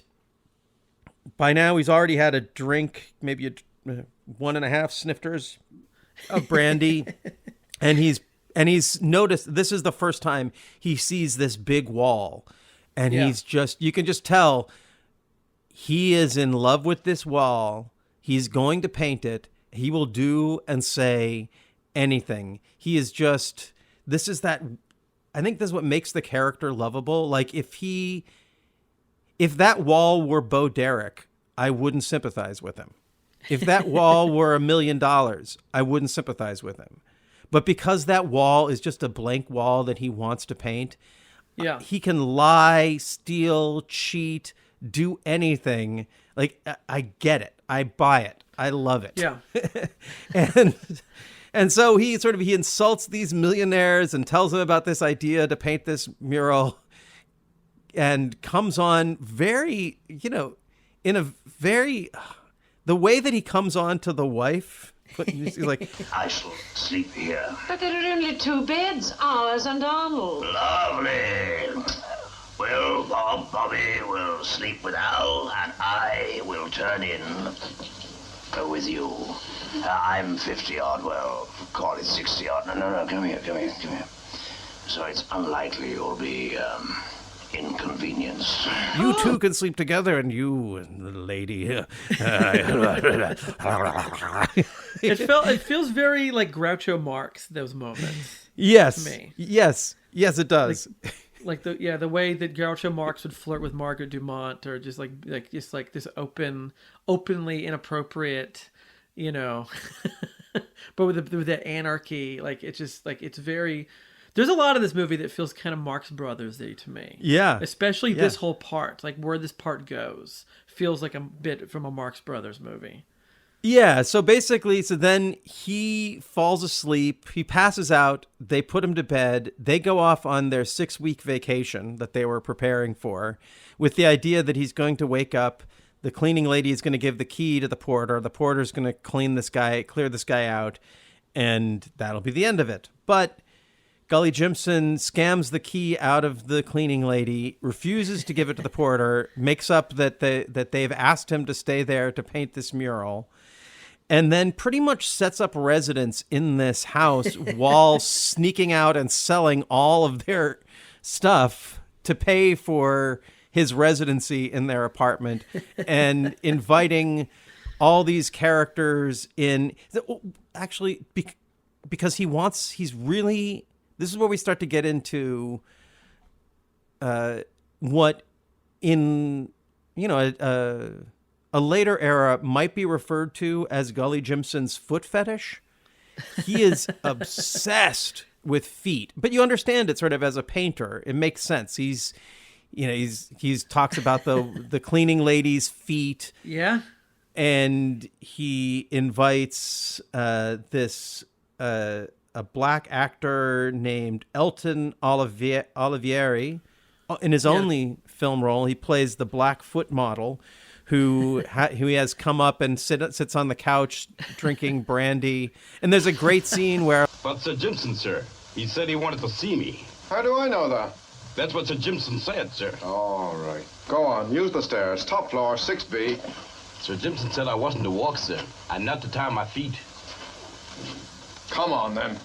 by now he's already had a drink, maybe 1.5 snifters of brandy. and he's noticed, this is the first time he sees this big wall. And you can just tell he is in love with this wall. He's going to paint it. He will do and say anything. He is just, this is that, I think this is what makes the character lovable. Like if that wall were Bo Derek, I wouldn't sympathize with him. If that wall were $1 million, I wouldn't sympathize with him. But because that wall is just a blank wall that he wants to paint, he can lie, steal, cheat, do anything. Like, I get it. I buy it. I love it. Yeah. And so he insults these millionaires and tells them about this idea to paint this mural, and comes on very, in a very, the way that he comes on to the wife, he's like, I shall sleep here. But there are only 2 beds, ours and Arnold. Lovely. Well, Bobby will sleep with Al, and I will turn in with you. I'm 50-odd, well, call it 60-odd. No, come here. So it's unlikely you'll be, inconvenienced. You two can sleep together, and you and the lady here. It feels very like Groucho Marx, those moments. Yes. To me. Yes, it does. Like the way that Groucho Marx would flirt with Margaret Dumont, or just like this openly inappropriate, but with that anarchy, like it's just like it's very. There's a lot of this movie that feels kind of Marx Brothers-y to me. Yeah. Especially this whole part, like where this part goes, feels like a bit from a Marx Brothers movie. Yeah, so basically, then he falls asleep, he passes out, they put him to bed, they go off on their 6-week vacation that they were preparing for, with the idea that he's going to wake up, the cleaning lady is going to give the key to the porter's going to clear this guy out, and that'll be the end of it. But Gully Jimson scams the key out of the cleaning lady, refuses to give it to the porter, makes up that they've asked him to stay there to paint this mural, and then pretty much sets up residence in this house while sneaking out and selling all of their stuff to pay for his residency in their apartment, and inviting all these characters in. Actually, because he's really... This is where we start to get into what in, a later era might be referred to as Gully Jimson's foot fetish. He is obsessed with feet, but you understand it sort of as a painter. It makes sense. He's talks about the cleaning lady's feet. Yeah. And he invites a black actor named Elton Olivieri. In his only film role, he plays the Blackfoot model who he has come up and sits on the couch drinking brandy. And there's a great scene where... But Sir Jimson, sir, he said he wanted to see me. How do I know that? That's what Sir Jimson said, sir. All right. Go on, use the stairs. Top floor, 6B. Sir Jimson said I wasn't to walk, sir, and not to tie my feet. Come on, then.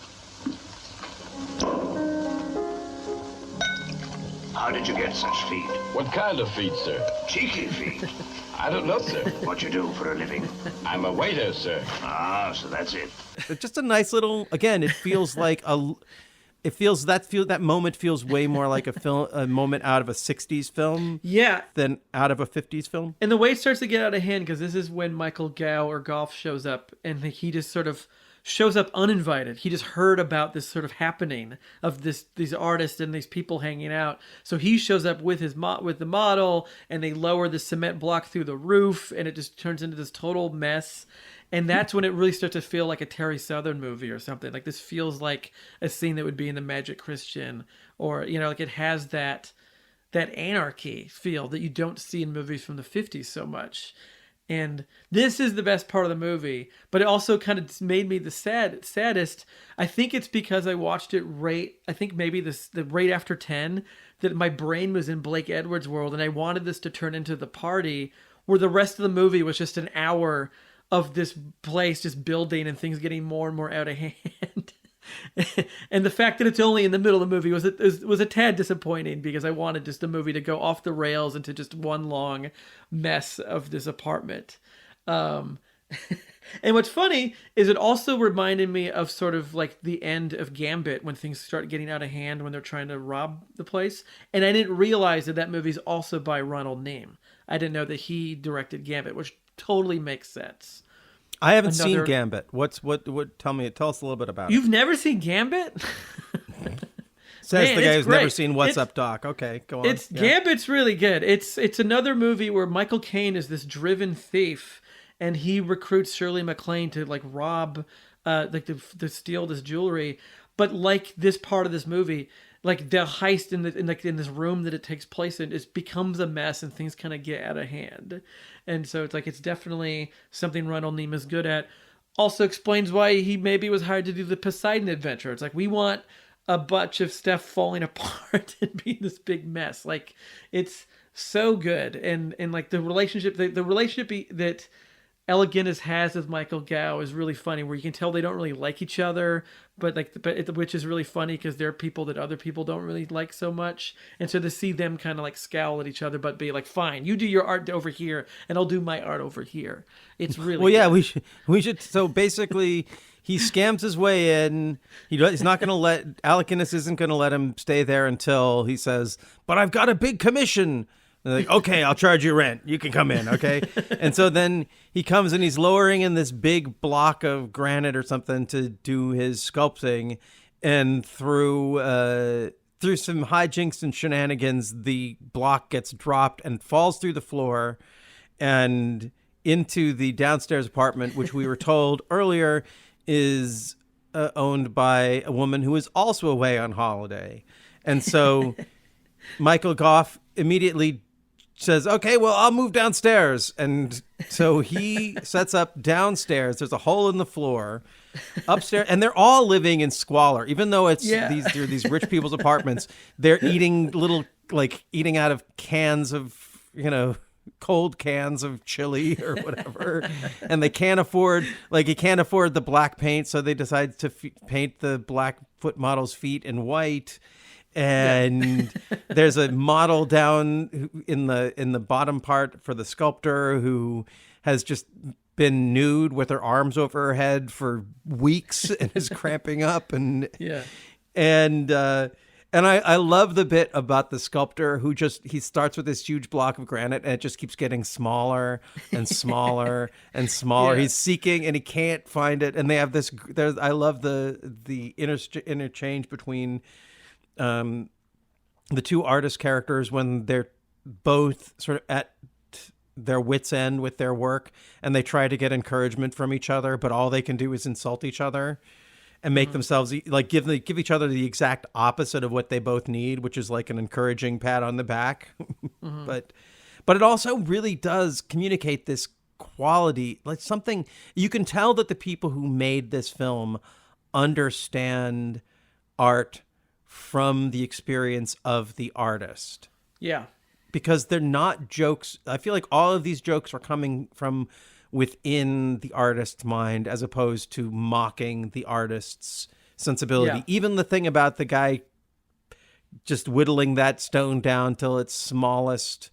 How did you get such feet? What kind of feet, sir? Cheeky feet. I don't know, sir. What you do for a living? I'm a waiter, sir. Ah, so that's it. It's just a nice little... Again, it feels like that moment feels way more like a moment out of a 60s film than out of a 50s film. And the way it starts to get out of hand, because this is when Michael Gough shows up, and he just sort of shows up uninvited. He just heard about this sort of happening of these artists and these people hanging out. So he shows up with with the model, and they lower the cement block through the roof, and it just turns into this total mess. And that's when it really starts to feel like a Terry Southern movie or something. Like this feels like a scene that would be in The Magic Christian, or like it has that anarchy feel that you don't see in movies from the 50s so much. And this is the best part of the movie, but it also kind of made me the saddest. I think it's because I watched it maybe the right after 10, that my brain was in Blake Edwards' world, and I wanted this to turn into The Party, where the rest of the movie was just an hour of this place just building and things getting more and more out of hand. And the fact that it's only in the middle of the movie was a tad disappointing, because I wanted just the movie to go off the rails into just one long mess of this apartment. And what's funny is it also reminded me of sort of like the end of Gambit when things start getting out of hand when they're trying to rob the place. And I didn't realize that movie's also by Ronald Neame. I didn't know that he directed Gambit, which totally makes sense. I haven't seen Gambit. Tell us a little bit about it. You've never seen Gambit? Says Man, the guy who's great. never seen What's Up, Doc. Okay, go on. Gambit's really good. It's another movie where Michael Caine is this driven thief, and he recruits Shirley MacLaine to like rob, to steal this jewelry. But like this part of this movie, like the heist in this room that it takes place in, it becomes a mess and things kind of get out of hand. And so it's definitely something Ronald Neame is good at. Also explains why he maybe was hired to do the Poseidon adventure. It's like, we want a bunch of stuff falling apart and being this big mess. Like, it's so good. And like the relationship that Alec Guinness has with Michael Gow is really funny, where you can tell they don't really like each other, which is really funny because they're people that other people don't really like so much. And so to see them kind of like scowl at each other, but be like, fine, you do your art over here and I'll do my art over here. It's really well, yeah, good. we should. So basically, he scams his way in. He's not going to let Alec Guinness isn't going to let him stay there until he says, "But I've got a big commission." And they're like, okay, I'll charge you rent. You can come in, okay? And so then he comes and he's lowering in this big block of granite or something to do his sculpting, and through some hijinks and shenanigans, the block gets dropped and falls through the floor and into the downstairs apartment, which we were told earlier is owned by a woman who is also away on holiday. And so Michael Gough immediately says, okay, well, I'll move downstairs. And so he sets up downstairs. There's a hole in the floor. Upstairs, and they're all living in squalor, even though these rich people's apartments. They're eating eating out of cans of, cold cans of chili or whatever. And they can't afford the black paint, so they decide to paint the Blackfoot model's feet in white. And there's a model down in the bottom part for the sculptor who has just been nude with her arms over her head for weeks and is cramping up. And I love the bit about the sculptor who he starts with this huge block of granite and it just keeps getting smaller and smaller and smaller. Yeah. He's seeking and he can't find it. And they have this. I love the interchange between the two artist characters when they're both sort of at their wits' end with their work and they try to get encouragement from each other, but all they can do is insult each other and make themselves like give each other the exact opposite of what they both need, which is like an encouraging pat on the back. But it also really does communicate this quality, like something you can tell that the people who made this film understand art from the experience of the artist. Yeah. Because they're not jokes. I feel like all of these jokes are coming from within the artist's mind as opposed to mocking the artist's sensibility. Yeah. Even the thing about the guy just whittling that stone down till its smallest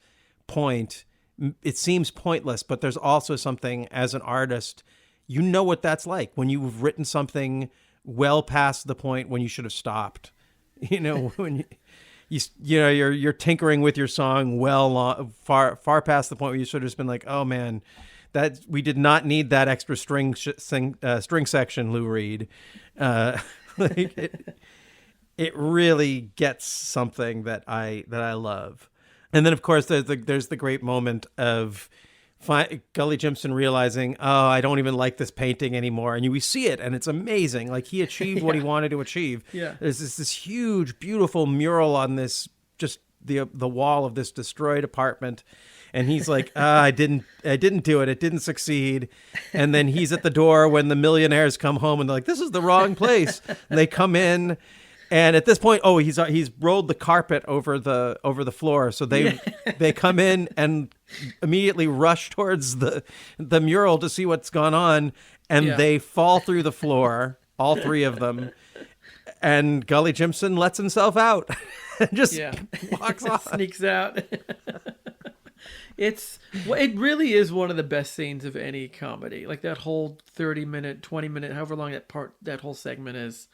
point, it seems pointless, but there's also something as an artist, what that's like when you've written something well past the point when you should have stopped. When you're tinkering with your song far past the point where you should have just been like, oh man, that we did not need that extra string section, Lou Reed. It really gets something that I love. And then of course there's the great moment of Gully Jimson realizing, oh, I don't even like this painting anymore. And we see it, and it's amazing. Like, he achieved what he wanted to achieve. Yeah. There's this huge, beautiful mural on this, just the wall of this destroyed apartment. And he's like, I didn't do it. It didn't succeed. And then he's at the door when the millionaires come home, and they're like, this is the wrong place. And they come in. And at this point, he's rolled the carpet over the floor, so they come in and immediately rush towards the mural to see what's gone on, and they fall through the floor, all three of them, and Gully Jimson lets himself out and just walks off, sneaks out. It really is one of the best scenes of any comedy. Like that whole 30-minute, 20-minute, however long that whole segment is.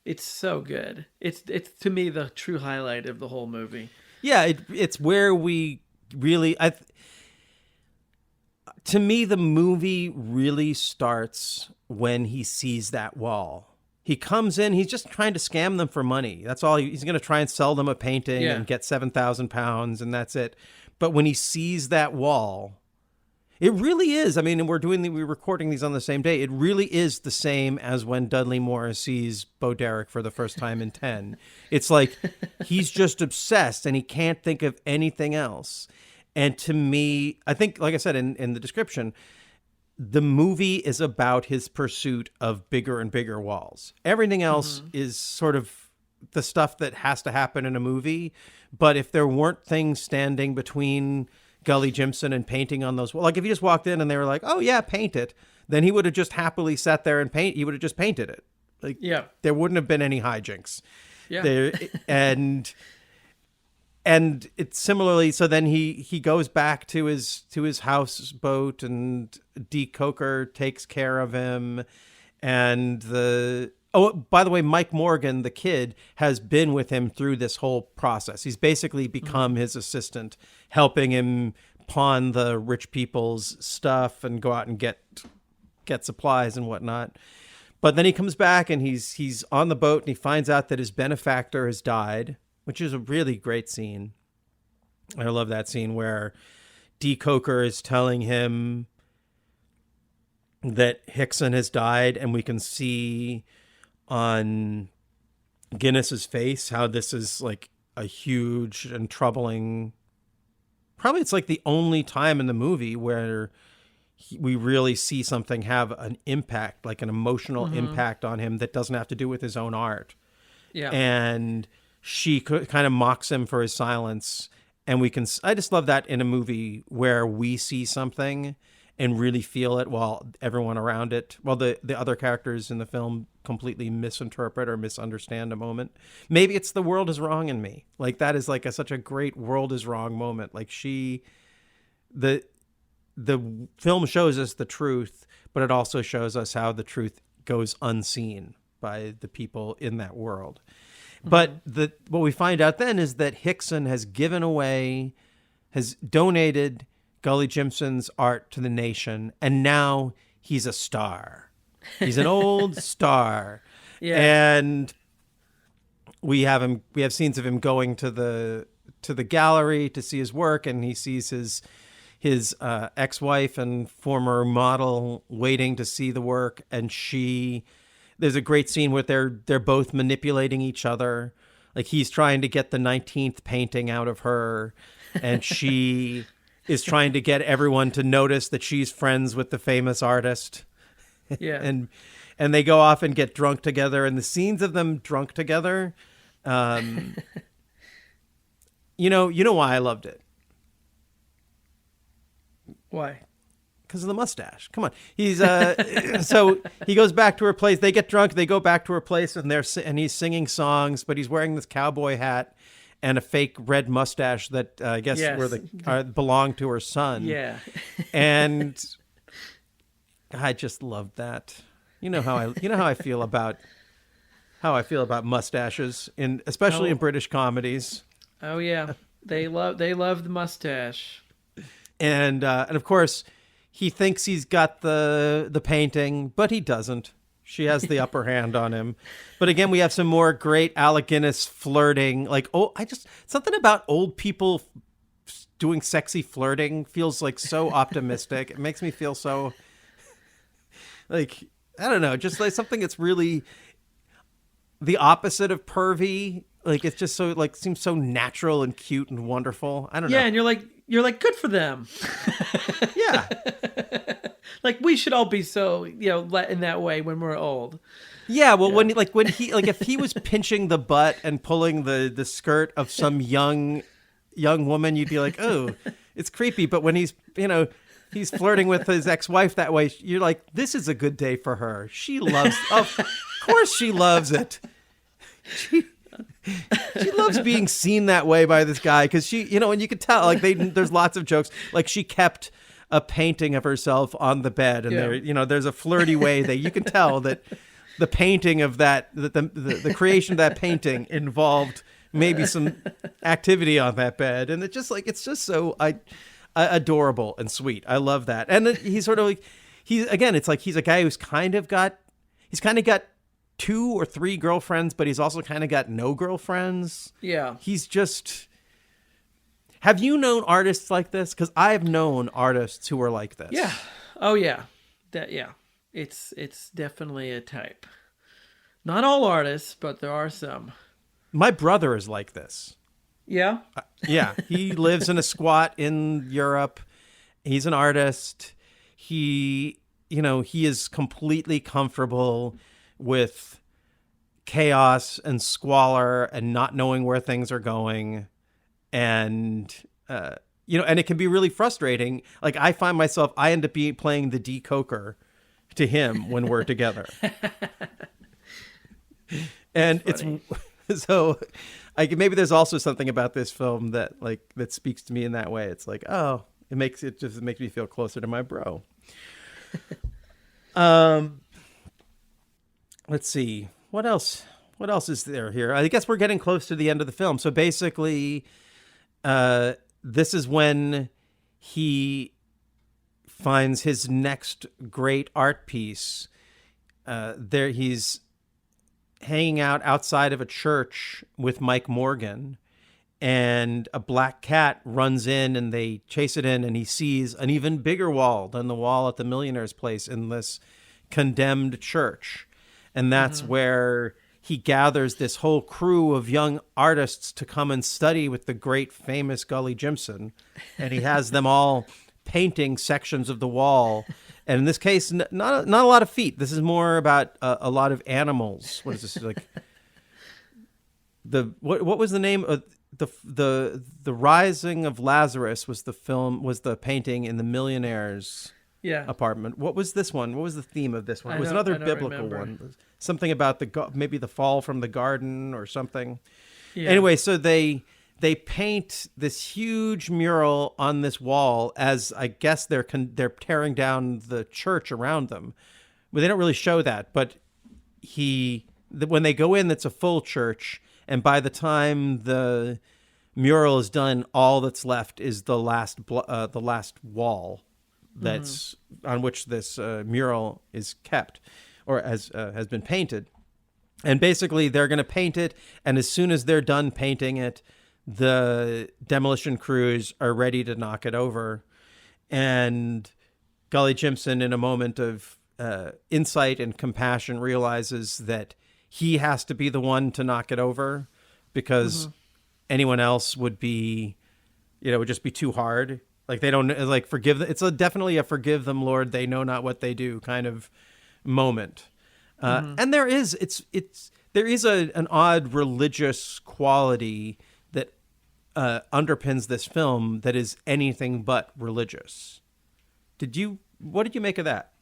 It's so good. It's to me the true highlight of the whole movie. Yeah, it's where we really to me the movie really starts when he sees that wall. He comes in, he's just trying to scam them for money. That's all. He's going to try and sell them a painting and get £7,000, and that's it. But when he sees that wall, it really is. I mean, we're recording these on the same day. It really is the same as when Dudley Moore sees Bo Derek for the first time in 10. It's like he's just obsessed and he can't think of anything else. And to me, I think, like I said in the description, the movie is about his pursuit of bigger and bigger walls. Everything else is sort of the stuff that has to happen in a movie. But if there weren't things standing between Gully Jimson and painting on those walls, like if he just walked in and they were like, oh yeah, paint it, then he would have just happily sat there and he would have just painted it. Like, there wouldn't have been any hijinks. Yeah. And it's similarly, so then he goes back to his houseboat, and Dee Coker takes care of him. And by the way, Mike Morgan, the kid, has been with him through this whole process. He's basically become his assistant, helping him pawn the rich people's stuff and go out and get supplies and whatnot. But then he comes back and he's on the boat and he finds out that his benefactor has died, which is a really great scene. I love that scene where Dee Coker is telling him that Hickson has died, and we can see on Guinness's face how this is like a huge and troubling. Probably it's like the only time in the movie where we really see something have an impact, like an emotional impact on him that doesn't have to do with his own art. Yeah. And she kind of mocks him for his silence. And I just love that in a movie where we see something and really feel it while everyone around it, while the other characters in the film completely misinterpret or misunderstand a moment. Maybe it's the world is wrong in me. Like that is like such a great world is wrong moment. Like the film shows us the truth, but it also shows us how the truth goes unseen by the people in that world. But what we find out then is that Hickson has donated Gully Jimson's art to the nation, and now he's a star. He's an old star. Yeah. And we have scenes of him going to the gallery to see his work, and he sees his ex-wife and former model waiting to see the work, and there's a great scene where they're both manipulating each other. Like he's trying to get the 19th painting out of her, and she is trying to get everyone to notice that she's friends with the famous artist. Yeah. And they go off and get drunk together, and the scenes of them drunk together, you know why I loved it. Why? Because of the mustache. Come on. He's so he goes back to her place. They get drunk. They go back to her place, and he's singing songs, but he's wearing this cowboy hat and a fake red mustache that I guess belonged to her son. Yeah. And I just loved that. You know how I feel about mustaches especially in British comedies. Oh yeah, they love the mustache. And of course, he thinks he's got the painting, but he doesn't. She has the upper hand on him. But again, we have some more great Alec Guinness flirting. Like, something about old people doing sexy flirting feels like so optimistic. It makes me feel so like, I don't know, just like something that's really the opposite of pervy. Like it's just so like seems so natural and cute and wonderful. I don't know. Yeah, and you're like good for them. Yeah. Like we should all be so, in that way when we're old. Yeah, well, when he if he was pinching the butt and pulling the skirt of some young woman, you'd be like, "Oh, it's creepy." But when he's flirting with his ex-wife that way, you're like, "This is a good day for her. She loves of course she loves it." She loves being seen that way by this guy because she, and you could tell, like, there's lots of jokes. Like, she kept a painting of herself on the bed, and there's a flirty way that you can tell that the painting of the creation of that painting involved maybe some activity on that bed, and it's just so adorable and sweet. I love that. And he's sort of like, it's like he's a guy who's kind of got 2 or 3 girlfriends, but he's also kind of got no girlfriends. Yeah. He's just... Have you known artists like this? Because I've known artists who are like this. Yeah. Oh, yeah. It's definitely a type. Not all artists, but there are some. My brother is like this. Yeah? Yeah. He lives in a squat in Europe. He's an artist. He is completely comfortable with chaos and squalor and not knowing where things are going. And, and it can be really frustrating. Like, I find myself, I end up playing the decoker to him when we're together. And it's so maybe there's also something about this film that speaks to me in that way. It's like, oh, it makes me feel closer to my bro. Let's see. What else is there here? I guess we're getting close to the end of the film. So basically, this is when he finds his next great art piece. He's hanging out outside of a church with Mike Morgan, and a black cat runs in, and they chase it in, and he sees an even bigger wall than the wall at the millionaire's place in this condemned church. And that's where he gathers this whole crew of young artists to come and study with the great famous Gully Jimson. And he has them all painting sections of the wall. And in this case, not a lot of feet. This is more about a lot of animals. What is this, like? What was the name of the Rising of Lazarus was the painting in the millionaire's apartment. What was this one? What was the theme of this one? It was another biblical one. Something about maybe the fall from the garden or something. Yeah. Anyway, so they paint this huge mural on this wall as, I guess, they're tearing down the church around them. Well, they don't really show that, but when they go in, it's a full church, and by the time the mural is done, all that's left is the last wall that's on which this mural is kept, or has been painted. And basically, they're going to paint it, and as soon as they're done painting it, the demolition crews are ready to knock it over. And Gully Jimson, in a moment of insight and compassion, realizes that he has to be the one to knock it over, because anyone else would be, would just be too hard. Like, they don't forgive them. It's definitely a forgive them, Lord, they know not what they do kind of moment. And there is an odd religious quality that underpins this film that is anything but religious. What did you make of that?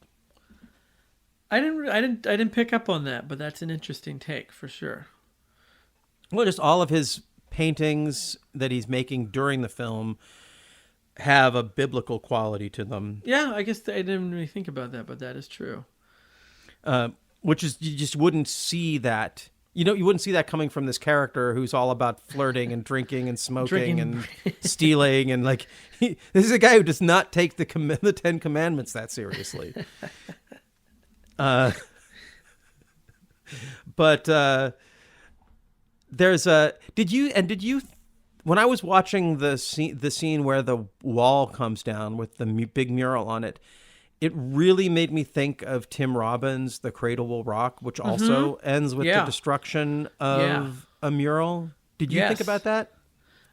I didn't pick up on that, but that's an interesting take for sure. Well, just all of his paintings that he's making during the film have a biblical quality to them. Yeah, I guess I didn't really think about that, but that is true. Which is, you just wouldn't see that. You wouldn't see that coming from this character who's all about flirting and drinking and smoking and stealing, and this is a guy who does not take the 10 Commandments that seriously. But there's did you when I was watching the scene where the wall comes down with the big mural on it, it really made me think of Tim Robbins' The Cradle Will Rock, which also ends with the destruction of a mural. Did you think about that?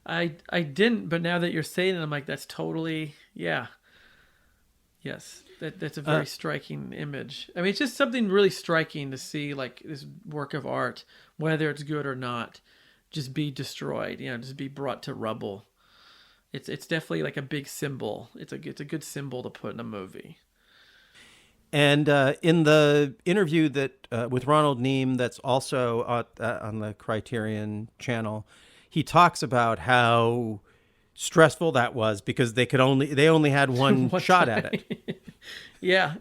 I didn't, but now that you're saying it, I'm like, that's totally, yes. That's a very striking image. I mean, it's just something really striking to see, like, this work of art, whether it's good or not, just be destroyed, just be brought to rubble. It's definitely like a big symbol. It's a good symbol to put in a movie. And in the interview that with Ronald Neame, that's also on the Criterion channel, he talks about how stressful that was because they only had one shot at it. Yeah.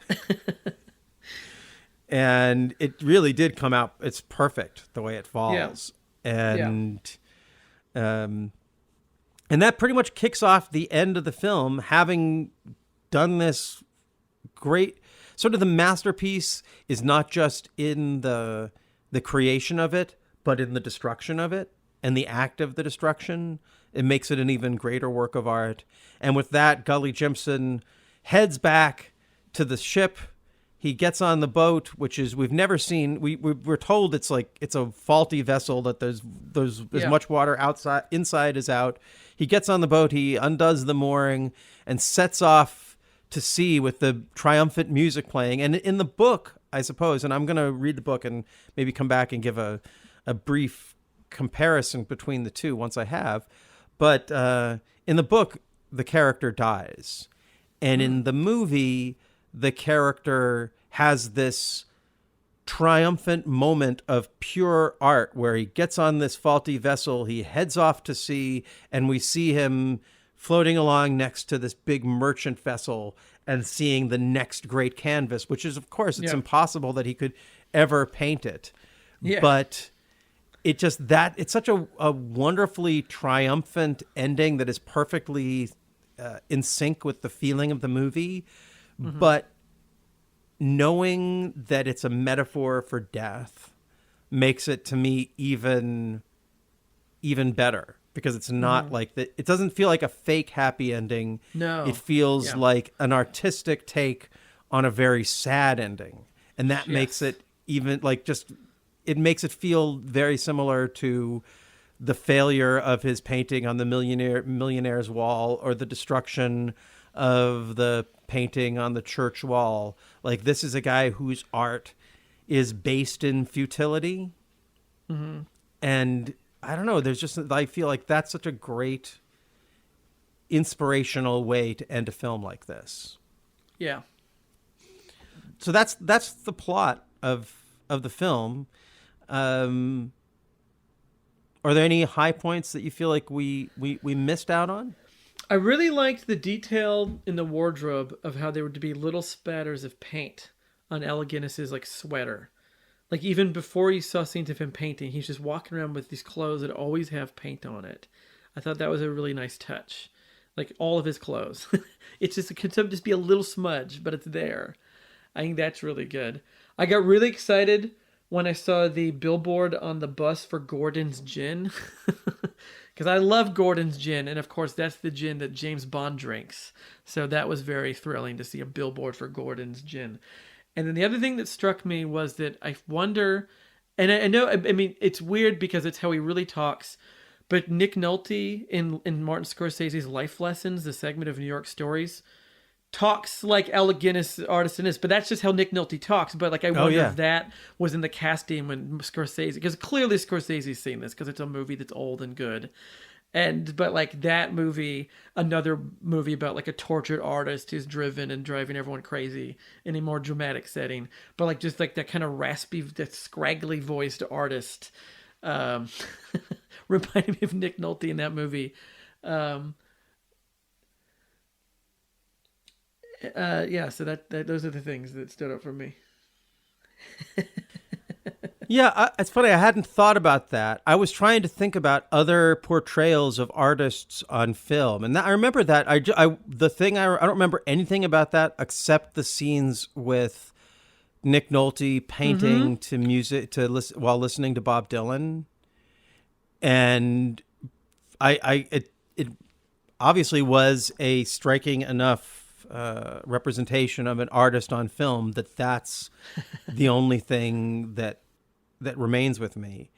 And it really did come out. It's perfect the way it falls. And that pretty much kicks off the end of the film, having done this great sort of the masterpiece is not just in the creation of it, but in the destruction of it and the act of the destruction. It makes it an even greater work of art. And with that, Gully Jimson heads back to the ship. He gets on the boat, which is we've never seen. We're told it's a faulty vessel, that there's as much water inside as out. He gets on the boat. He undoes the mooring and sets off to sea with the triumphant music playing. And in the book, I suppose, and I'm going to read the book and maybe come back and give a brief comparison between the two once I have. But in the book, the character dies. And in the movie, the character has this triumphant moment of pure art where he gets on this faulty vessel, he heads off to sea, and we see him floating along next to this big merchant vessel and seeing the next great canvas, which is, of course, it's impossible that he could ever paint it. Yeah. But it's such a wonderfully triumphant ending that is perfectly in sync with the feeling of the movie. Mm-hmm. But knowing that it's a metaphor for death makes it, to me, even better. Because it's not like that. It doesn't feel like a fake happy ending. No. It feels like an artistic take on a very sad ending. And that makes it even it makes it feel very similar to the failure of his painting on the Millionaire's Wall, or the destruction of the painting on the church wall. Like, this is a guy whose art is based in futility. Mm-hmm. And I don't know, I feel like that's such a great inspirational way to end a film like this. Yeah. So that's the plot of the film. Are there any high points that you feel like we missed out on? I really liked the detail in the wardrobe of how there would be little spatters of paint on Alec Guinness's sweater. Like, even before you saw scenes of him painting, he's just walking around with these clothes that always have paint on it. I thought that was a really nice touch. Like, all of his clothes. It could just be a little smudge, but it's there. I think that's really good. I got really excited when I saw the billboard on the bus for Gordon's Gin. Because I love Gordon's Gin, and of course that's the gin that James Bond drinks. So that was very thrilling to see a billboard for Gordon's Gin. And then the other thing that struck me was that I wonder, and I know, I mean, it's weird because it's how he really talks, but Nick Nolte in Martin Scorsese's Life Lessons, the segment of New York Stories, talks like Alec Guinness, artist in this, but that's just how Nick Nolte talks. But I wonder if that was in the casting when Scorsese, because clearly Scorsese's seen this because it's a movie that's old and good. But that movie, another movie about a tortured artist who's driven and driving everyone crazy in a more dramatic setting. But just that kind of raspy, that scraggly voiced artist reminded me of Nick Nolte in that movie. So that those are the things that stood out for me. Yeah, it's funny. I hadn't thought about that. I was trying to think about other portrayals of artists on film, and I remember that. I don't remember anything about that except the scenes with Nick Nolte painting to music while listening to Bob Dylan, and it obviously was a striking enough representation of an artist on film that's the only thing that remains with me.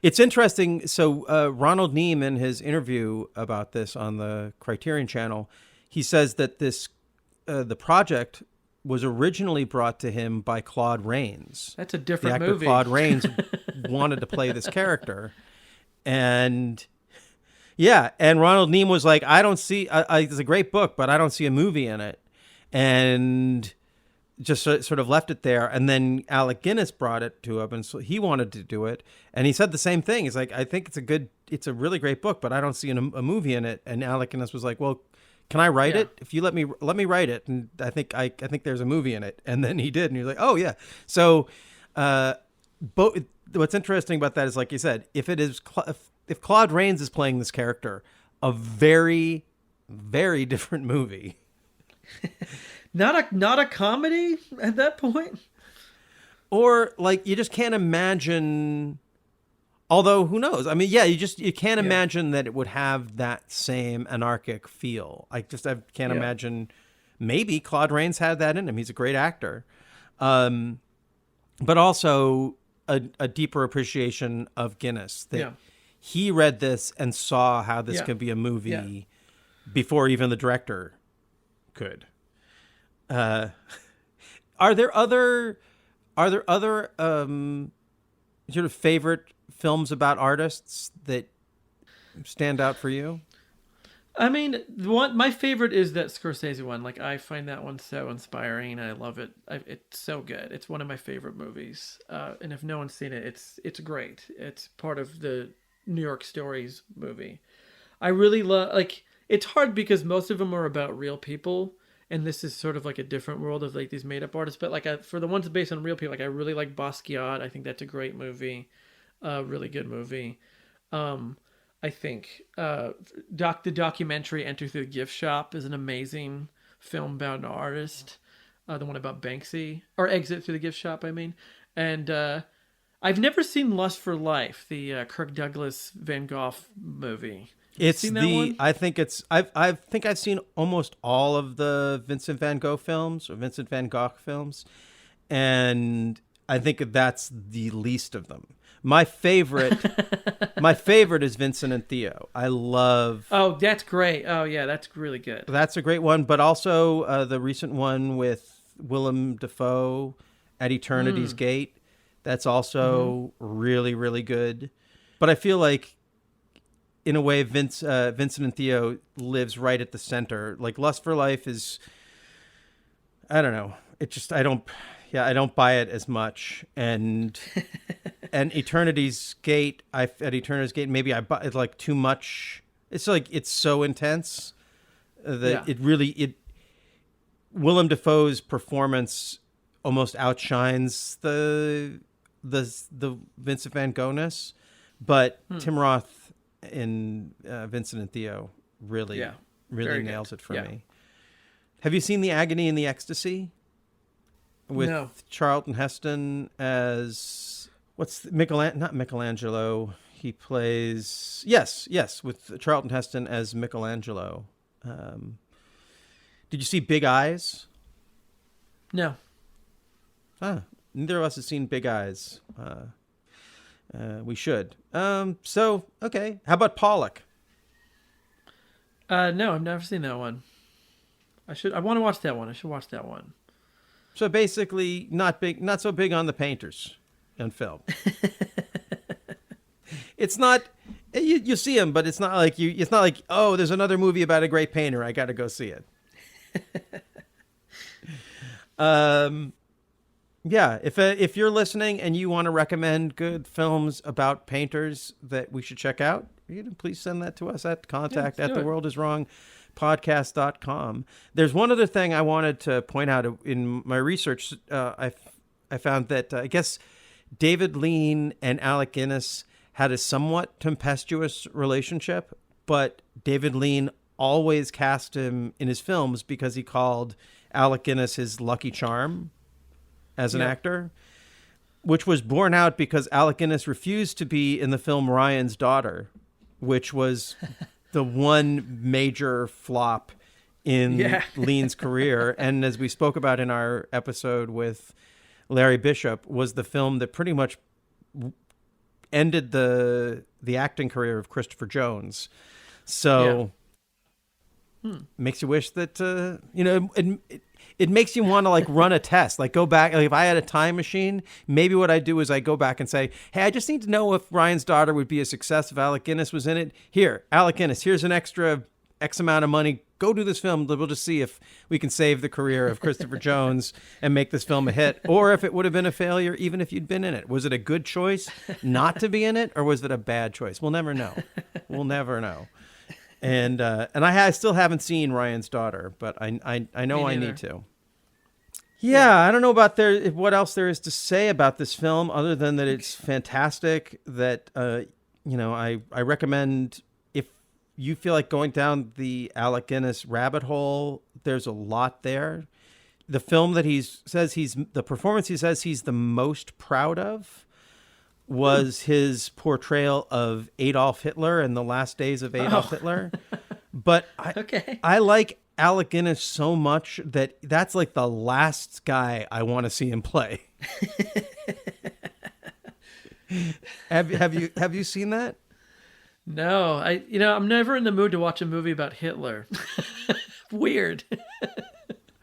It's interesting. So Ronald Neame, in his interview about this on the Criterion channel, he says that the project was originally brought to him by Claude Rains. That's a different movie. The actor movie. Claude Rains wanted to play this character. And Ronald Neame was like, I don't see, it's a great book, but I don't see a movie in it. And just sort of left it there. And then Alec Guinness brought it to him, and so he wanted to do it. And he said the same thing. He's like, I think it's a really great book, but I don't see a movie in it. And Alec Guinness was like, well, can I write it? If you let me write it. And I think there's a movie in it. And then he did. And he was like, oh yeah. So, what's interesting about that is, like you said, if Claude Rains is playing this character, a very, very different movie. Not a comedy at that point? Or like you just can't imagine, although who knows? I mean, yeah, you can't imagine that it would have that same anarchic feel. I can't imagine. Maybe Claude Rains had that in him. He's a great actor. But also a deeper appreciation of Guinness. That he read this and saw how this could be a movie before even the director could. Are there other sort of favorite films about artists that stand out for you? I mean, my favorite is that Scorsese one. Like, I find that one so inspiring. I love it. It's so good. It's one of my favorite movies. And if no one's seen it, it's great. It's part of the New York Stories movie. I really love, like, it's hard because most of them are about real people. And this is sort of like a different world of like these made up artists. But like for the ones based on real people, like I really like Basquiat. I think that's a great movie. Really good movie. I think the documentary Enter Through the Gift Shop is an amazing film about an artist. The one about Banksy, or Exit Through the Gift Shop, I mean. And I've never seen Lust for Life, the Kirk Douglas Van Gogh movie. It's I think I've seen almost all of the Vincent Van Gogh films, and I think that's the least of them. My favorite is Vincent and Theo. I love. Oh, that's great. Oh yeah, that's really good. That's a great one, but also the recent one with Willem Dafoe at Eternity's Gate. That's also really, really good. But I feel like, in a way, Vincent and Theo lives right at the center. Like Lust for Life is, I don't know. It just, I don't buy it as much. And Eternity's Gate, maybe I buy it like too much. It's like, it's so intense that Willem Dafoe's performance almost outshines the Vincent Van Gogh-ness, but Tim Roth in Vincent and Theo really nails it for me. Have you seen The Agony and the Ecstasy with Charlton Heston as not Michelangelo? He plays with Charlton Heston as Michelangelo. Did you see Big Eyes? No. Neither of us has seen Big Eyes. We should. Okay. How about Pollock? No, I've never seen that one. I want to watch that one. I should watch that one. So basically, not so big on the painters in film. It's not. You see them, but it's not like It's not like, oh, there's another movie about a great painter. I got to go see it. Yeah, if you're listening and you want to recommend good films about painters that we should check out, please send that to us at contact@theworldiswrongpodcast.com. There's one other thing I wanted to point out in my research. I found that I guess David Lean and Alec Guinness had a somewhat tempestuous relationship, but David Lean always cast him in his films because he called Alec Guinness his lucky charm as an actor, which was borne out because Alec Guinness refused to be in the film Ryan's Daughter, which was the one major flop in Lean's career. And as we spoke about in our episode with Larry Bishop, was the film that pretty much ended the acting career of Christopher Jones. So makes you wish that, it makes you want to like run a test, like go back. Like if I had a time machine, maybe what I'd do is I go back and say, hey, I just need to know if Ryan's Daughter would be a success if Alec Guinness was in it. Here, Alec Guinness, here's an extra X amount of money, go do this film. We'll just see if we can save the career of Christopher Jones and make this film a hit, or if it would have been a failure, even if you'd been in it. Was it a good choice not to be in it, or was it a bad choice? We'll never know. We'll never know. And I still haven't seen Ryan's Daughter, but I know I need to. Yeah, I don't know about what else there is to say about this film other than that it's fantastic. That I recommend, if you feel like going down the Alec Guinness rabbit hole. There's a lot there. The film that the performance he says he's the most proud of was his portrayal of Adolf Hitler in the last days of Adolf Hitler. But I like Alec Guinness so much that's like the last guy I want to see him play. Have you seen that? No, I'm never in the mood to watch a movie about Hitler. Weird.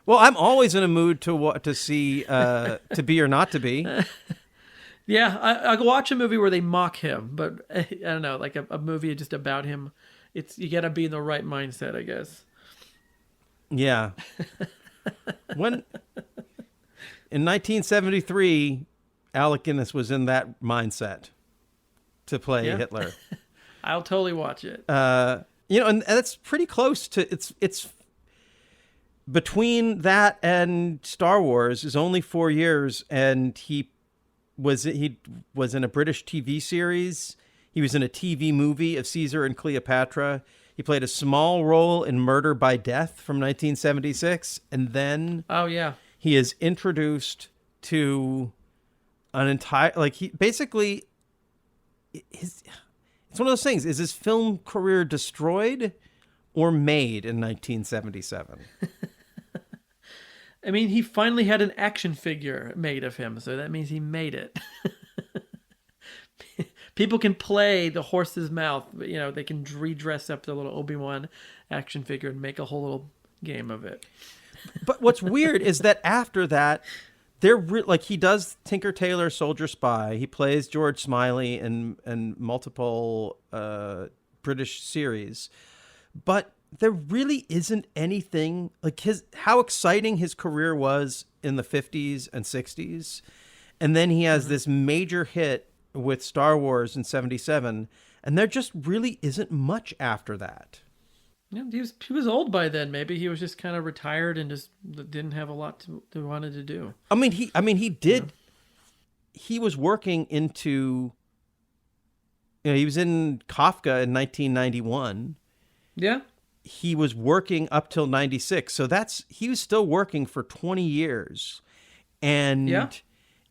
Well, I'm always in a mood to see To Be or Not to Be. Yeah, I'll watch a movie where they mock him, but I don't know, like a movie just about him. You got to be in the right mindset, I guess. Yeah. In 1973, Alec Guinness was in that mindset to play Hitler. I'll totally watch it. And that's pretty close to it's between that and Star Wars is only 4 years, and he was in a British TV series. He was in a TV movie of Caesar and Cleopatra. He played a small role in Murder by Death from 1976, and then he is introduced to an entire it's one of those things. Is his film career destroyed or made in 1977? I mean, he finally had an action figure made of him, so that means he made it. People can play the horse's mouth, but, they can redress up the little Obi-Wan action figure and make a whole little game of it. But what's weird is that after that, he does Tinker Tailor Soldier Spy. He plays George Smiley in multiple British series, but there really isn't anything like how exciting his career was in the 50s and 60s, and then he has this major hit with Star Wars in 77, and there just really isn't much after that. Yeah, he was old by then. Maybe he was just kind of retired and just didn't have a lot to wanted to do. He did. He was working into. He was in Kafka in 1991. Yeah. He was working up till 96, so he was still working for 20 years, and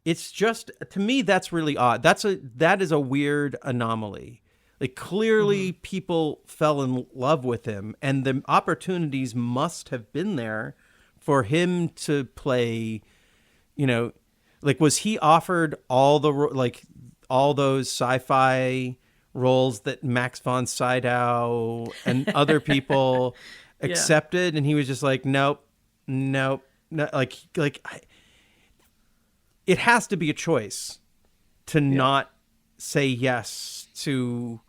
it's just, to me, that's really odd. That is a weird anomaly. Like, clearly people fell in love with him, and the opportunities must have been there for him to play, was he offered all those sci-fi roles that Max von Sydow and other people accepted, and he was just like, nope, no, it has to be a choice to not say yes to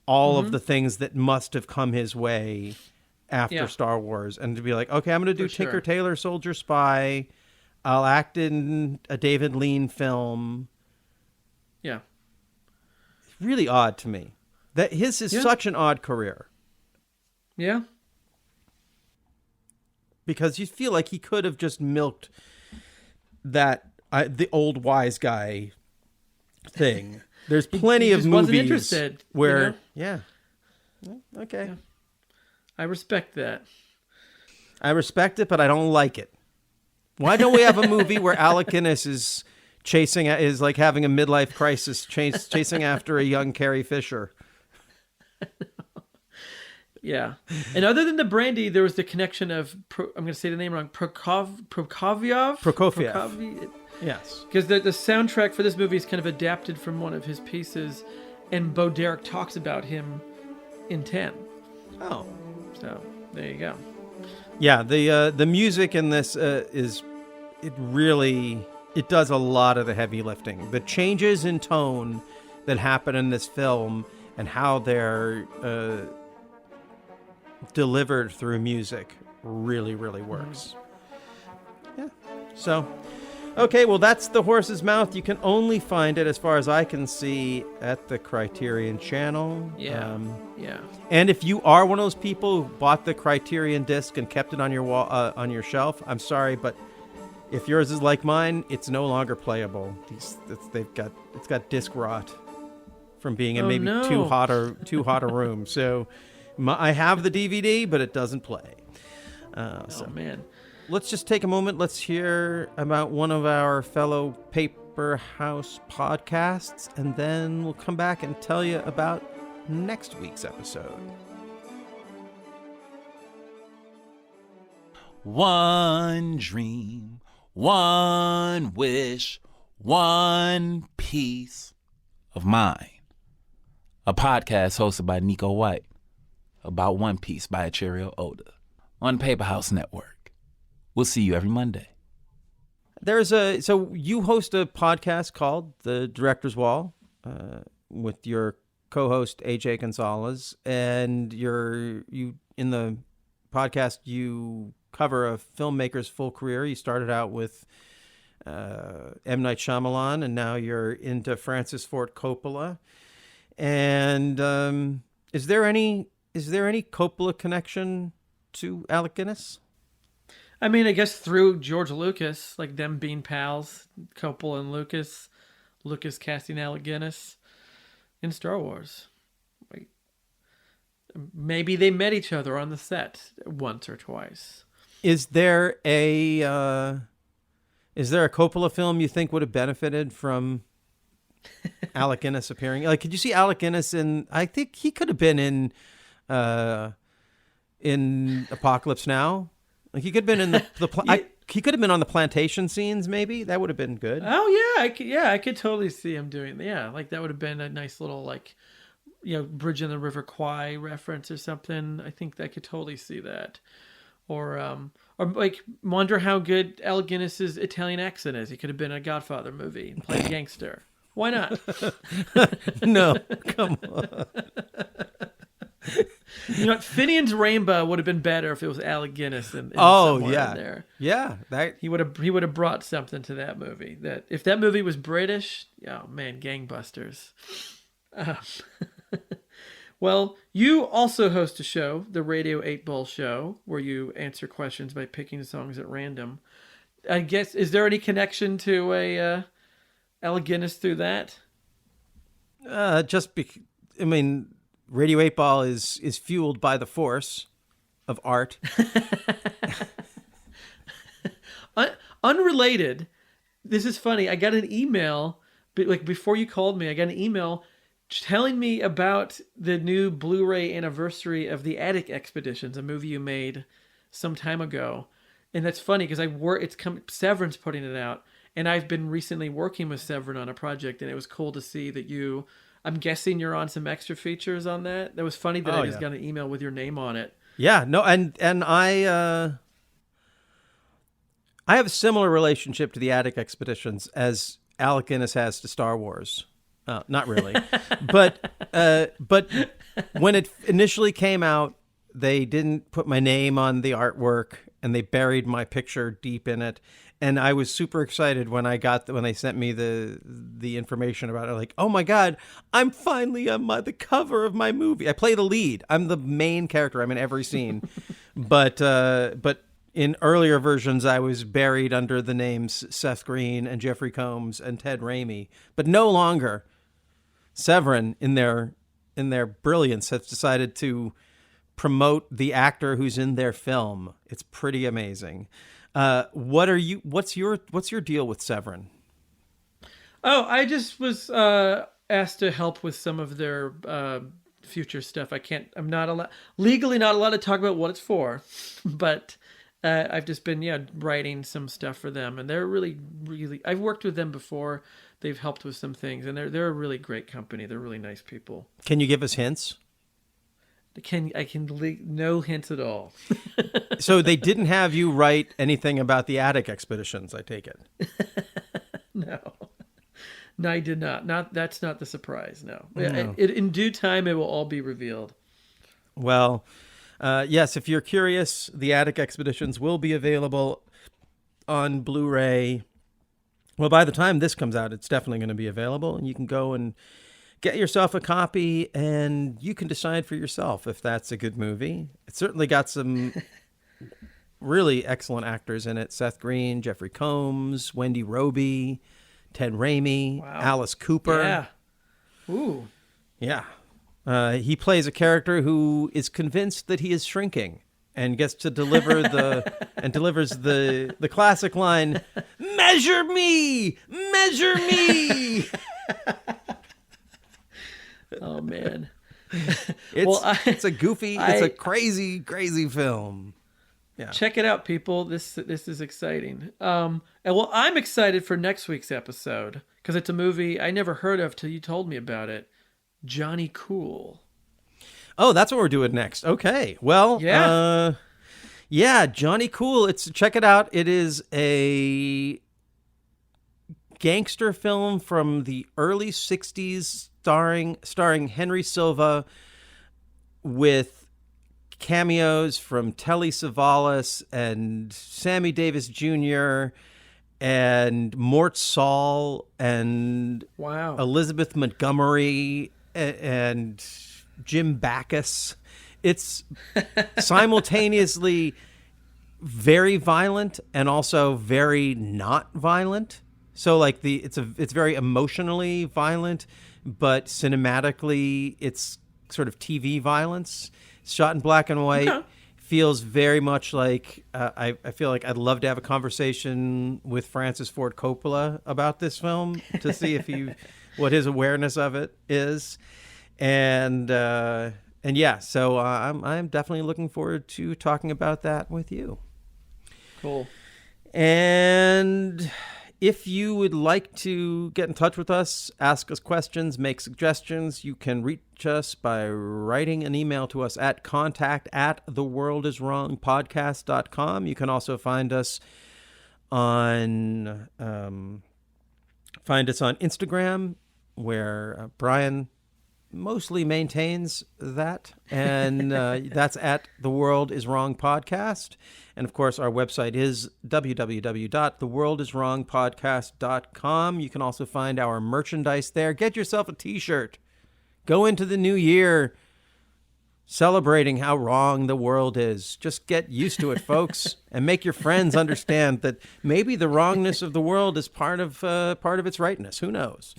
all of the things that must have come his way after Star Wars, and to be like, okay, I'm going to do Tinker Tailor Soldier Spy. I'll act in a David Lean film. Yeah. It's really odd to me. That his is such an odd career. Yeah. Because you feel like he could have just milked that the old wise guy thing. There's plenty of movies where, okay. I respect that. I respect it, but I don't like it. Why don't we have a movie where Alec Guinness is like having a midlife crisis, chasing after a young Carrie Fisher? Yeah. And other than the brandy, there was the connection of, I'm going to say the name wrong, Prokofiev? Yes. Because the soundtrack for this movie is kind of adapted from one of his pieces, and Bo Derek talks about him in 10. Oh. So, there you go. Yeah, the music in this it does a lot of the heavy lifting. The changes in tone that happen in this film and how they're delivered through music really, really works. Yeah. So, okay, well, that's The Horse's Mouth. You can only find it, as far as I can see, at the Criterion Channel. Yeah. And if you are one of those people who bought the Criterion disc and kept it on your wall, on your shelf, I'm sorry, but if yours is like mine, it's no longer playable. It's got disc rot from being in too hot a room. So I have the DVD, but it doesn't play. So man. Let's just take a moment. Let's hear about one of our fellow Paper House podcasts, and then we'll come back and tell you about next week's episode. One dream, one wish, one piece of mind. A podcast hosted by Nico White about One Piece by Ichiro Oda on Paper House Network. We'll see you every Monday. So you host a podcast called The Director's Wall with your co-host AJ Gonzalez, and you in the podcast you cover a filmmaker's full career. You started out with M. Night Shyamalan, and now you're into Francis Ford Coppola. And is there any Coppola connection to Alec Guinness? I mean, I guess through George Lucas, like them being pals, Coppola and Lucas casting Alec Guinness in Star Wars. Like, maybe they met each other on the set once or twice. Is there a Coppola film you think would have benefited from Alec Guinness appearing? Like, could you see Alec Guinness in? I think he could have been in Apocalypse Now. Like, he could have been in he could have been on the plantation scenes. Maybe that would have been good. Oh yeah, I could totally see him doing. Yeah, like that would have been a nice little Bridge in the River Kwai reference or something. I think I could totally see that. Or like, wonder how good Alec Guinness's Italian accent is. He could have been in a Godfather movie and played a gangster. Why not? No, come on. You know what? Finian's Rainbow would have been better if it was Alec Guinness in there. Yeah, that he would have brought something to that movie. That if that movie was British, oh man, gangbusters. Well, you also host a show, the Radio 8-Ball Show, where you answer questions by picking songs at random. I guess, is there any connection to Alec Guinness through that? Radio 8-Ball is fueled by the force of art. Unrelated, this is funny. I got an email, before you called me, I got an email telling me about the new Blu-ray anniversary of The Attic Expeditions, a movie you made some time ago. And that's funny because Severin's putting it out, and I've been recently working with Severin on a project, and it was cool to see that I'm guessing you're on some extra features on that. That was funny that I just got an email with your name on it. Yeah, no, and I have a similar relationship to The Attic Expeditions as Alec Guinness has to Star Wars. Not really, but when it initially came out, they didn't put my name on the artwork, and they buried my picture deep in it. And I was super excited when they sent me the information about it. Like, oh my God, I'm finally on the cover of my movie. I play the lead. I'm the main character. I'm in every scene. but in earlier versions, I was buried under the names Seth Green and Jeffrey Combs and Ted Raimi. But no longer. Severin, in their brilliance, has decided to promote the actor who's in their film. It's pretty amazing. What's your deal with Severin? Oh, I just was asked to help with some of their future stuff. I'm not legally not allowed to talk about what it's for, but I've just been writing some stuff for them, and they're really, really. I've worked with them before. They've helped with some things, and they're a really great company. They're really nice people. Can you give us hints? No hints at all. So they didn't have you write anything about the Attic Expeditions, I take it. No, I did not. That's not the surprise. No. In due time, it will all be revealed. Well, Yes, if you're curious, the Attic Expeditions will be available on Blu-ray. Well, by the time this comes out, it's definitely going to be available, and you can go and get yourself a copy, and you can decide for yourself if that's a good movie. It's certainly got some really excellent actors in it. Seth Green, Jeffrey Combs, Wendy Roby, Ted Raimi, Alice Cooper. Yeah. Ooh. Yeah. He plays a character who is convinced that he is shrinking and gets to deliver delivers the classic line, "Measure me! Measure me!" Oh man. It's a goofy, it's a crazy, crazy film. Yeah. Check it out, people. This is exciting. And I'm excited for next week's episode because it's a movie I never heard of till you told me about it. Johnny Cool. Oh, that's what we're doing next. Okay. Well, yeah, Johnny Cool. Check it out. It is a gangster film from the early 60s starring Henry Silva with cameos from Telly Savalas and Sammy Davis Jr. and Mort Saul and Elizabeth Montgomery and Jim Backus. It's simultaneously very violent and also very not violent. So like it's very emotionally violent, but cinematically it's sort of TV violence. It's shot in black and white. Okay. Feels very much like I feel like I'd love to have a conversation with Francis Ford Coppola about this film to see what his awareness of it is, and yeah, so I'm definitely looking forward to talking about that with you. Cool. And if you would like to get in touch with us, ask us questions, make suggestions, you can reach us by writing an email to us at contact@theworldiswrongpodcast.com. You can also find us on Instagram, where Brian mostly maintains that, and that's at The World Is Wrong Podcast. And of course, our website is www.theworldiswrongpodcast.com. You can also find our merchandise there. Get yourself a t-shirt. Go into the new year celebrating how wrong the world is. Just get used to it, folks, and make your friends understand that maybe the wrongness of the world is part of its rightness. Who knows?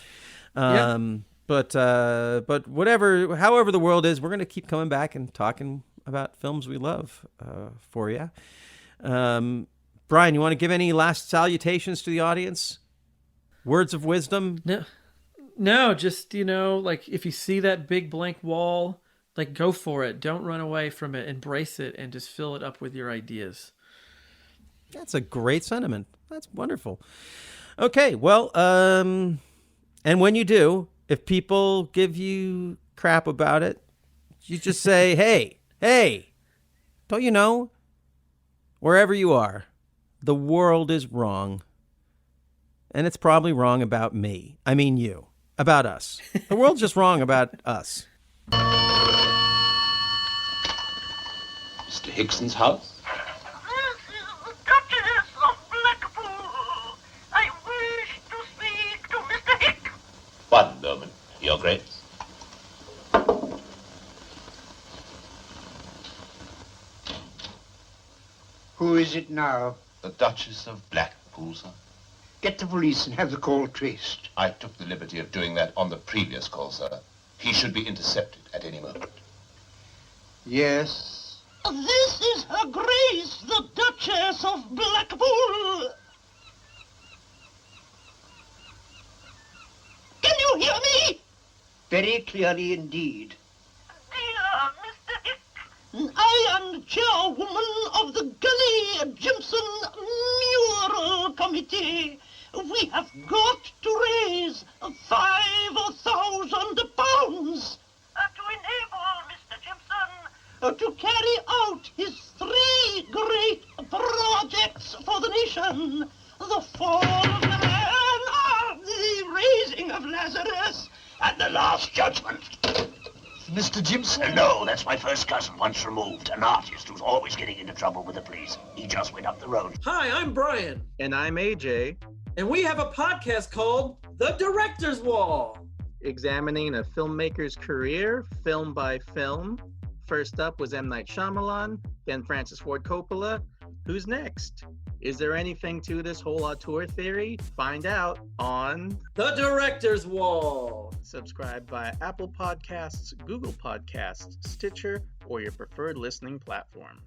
But however the world is, we're going to keep coming back and talking about films we love for you. Brian, you want to give any last salutations to the audience? Words of wisdom? No, just, like if you see that big blank wall, like go for it. Don't run away from it. Embrace it and just fill it up with your ideas. That's a great sentiment. That's wonderful. Okay, well, and when you do, if people give you crap about it, you just say, hey, don't you know? Wherever you are, the world is wrong. And it's probably wrong about me. I mean you. About us. The world's just wrong about us. Mr. Hickson's house? This is the Duchess of Blackpool. I wish to speak to Mr. Hick. One moment, Your Grace. Who is it now? The Duchess of Blackpool, sir. Get the police and have the call traced. I took the liberty of doing that on the previous call, sir. He should be intercepted at any moment. Yes? This is Her Grace, the Duchess of Blackpool. Can you hear me? Very clearly indeed. Dear Mr. Hick, I am the chairwoman of the Gully Jimson Mural Committee. We have got to raise £5,000 to enable Mr. Jimson to carry out his 3 great projects for the nation: the fall of man, the raising of Lazarus, and the Last Judgment. Mr. Mr. Jimson? No, that's my first cousin, once removed. An artist who's always getting into trouble with the police. He just went up the road. Hi, I'm Brian. And I'm AJ. And we have a podcast called The Director's Wall, examining a filmmaker's career, film by film. First up was M. Night Shyamalan, then Francis Ford Coppola. Who's next? Is there anything to this whole auteur theory? Find out on The Director's Wall. Subscribe by Apple Podcasts, Google Podcasts, Stitcher, or your preferred listening platform.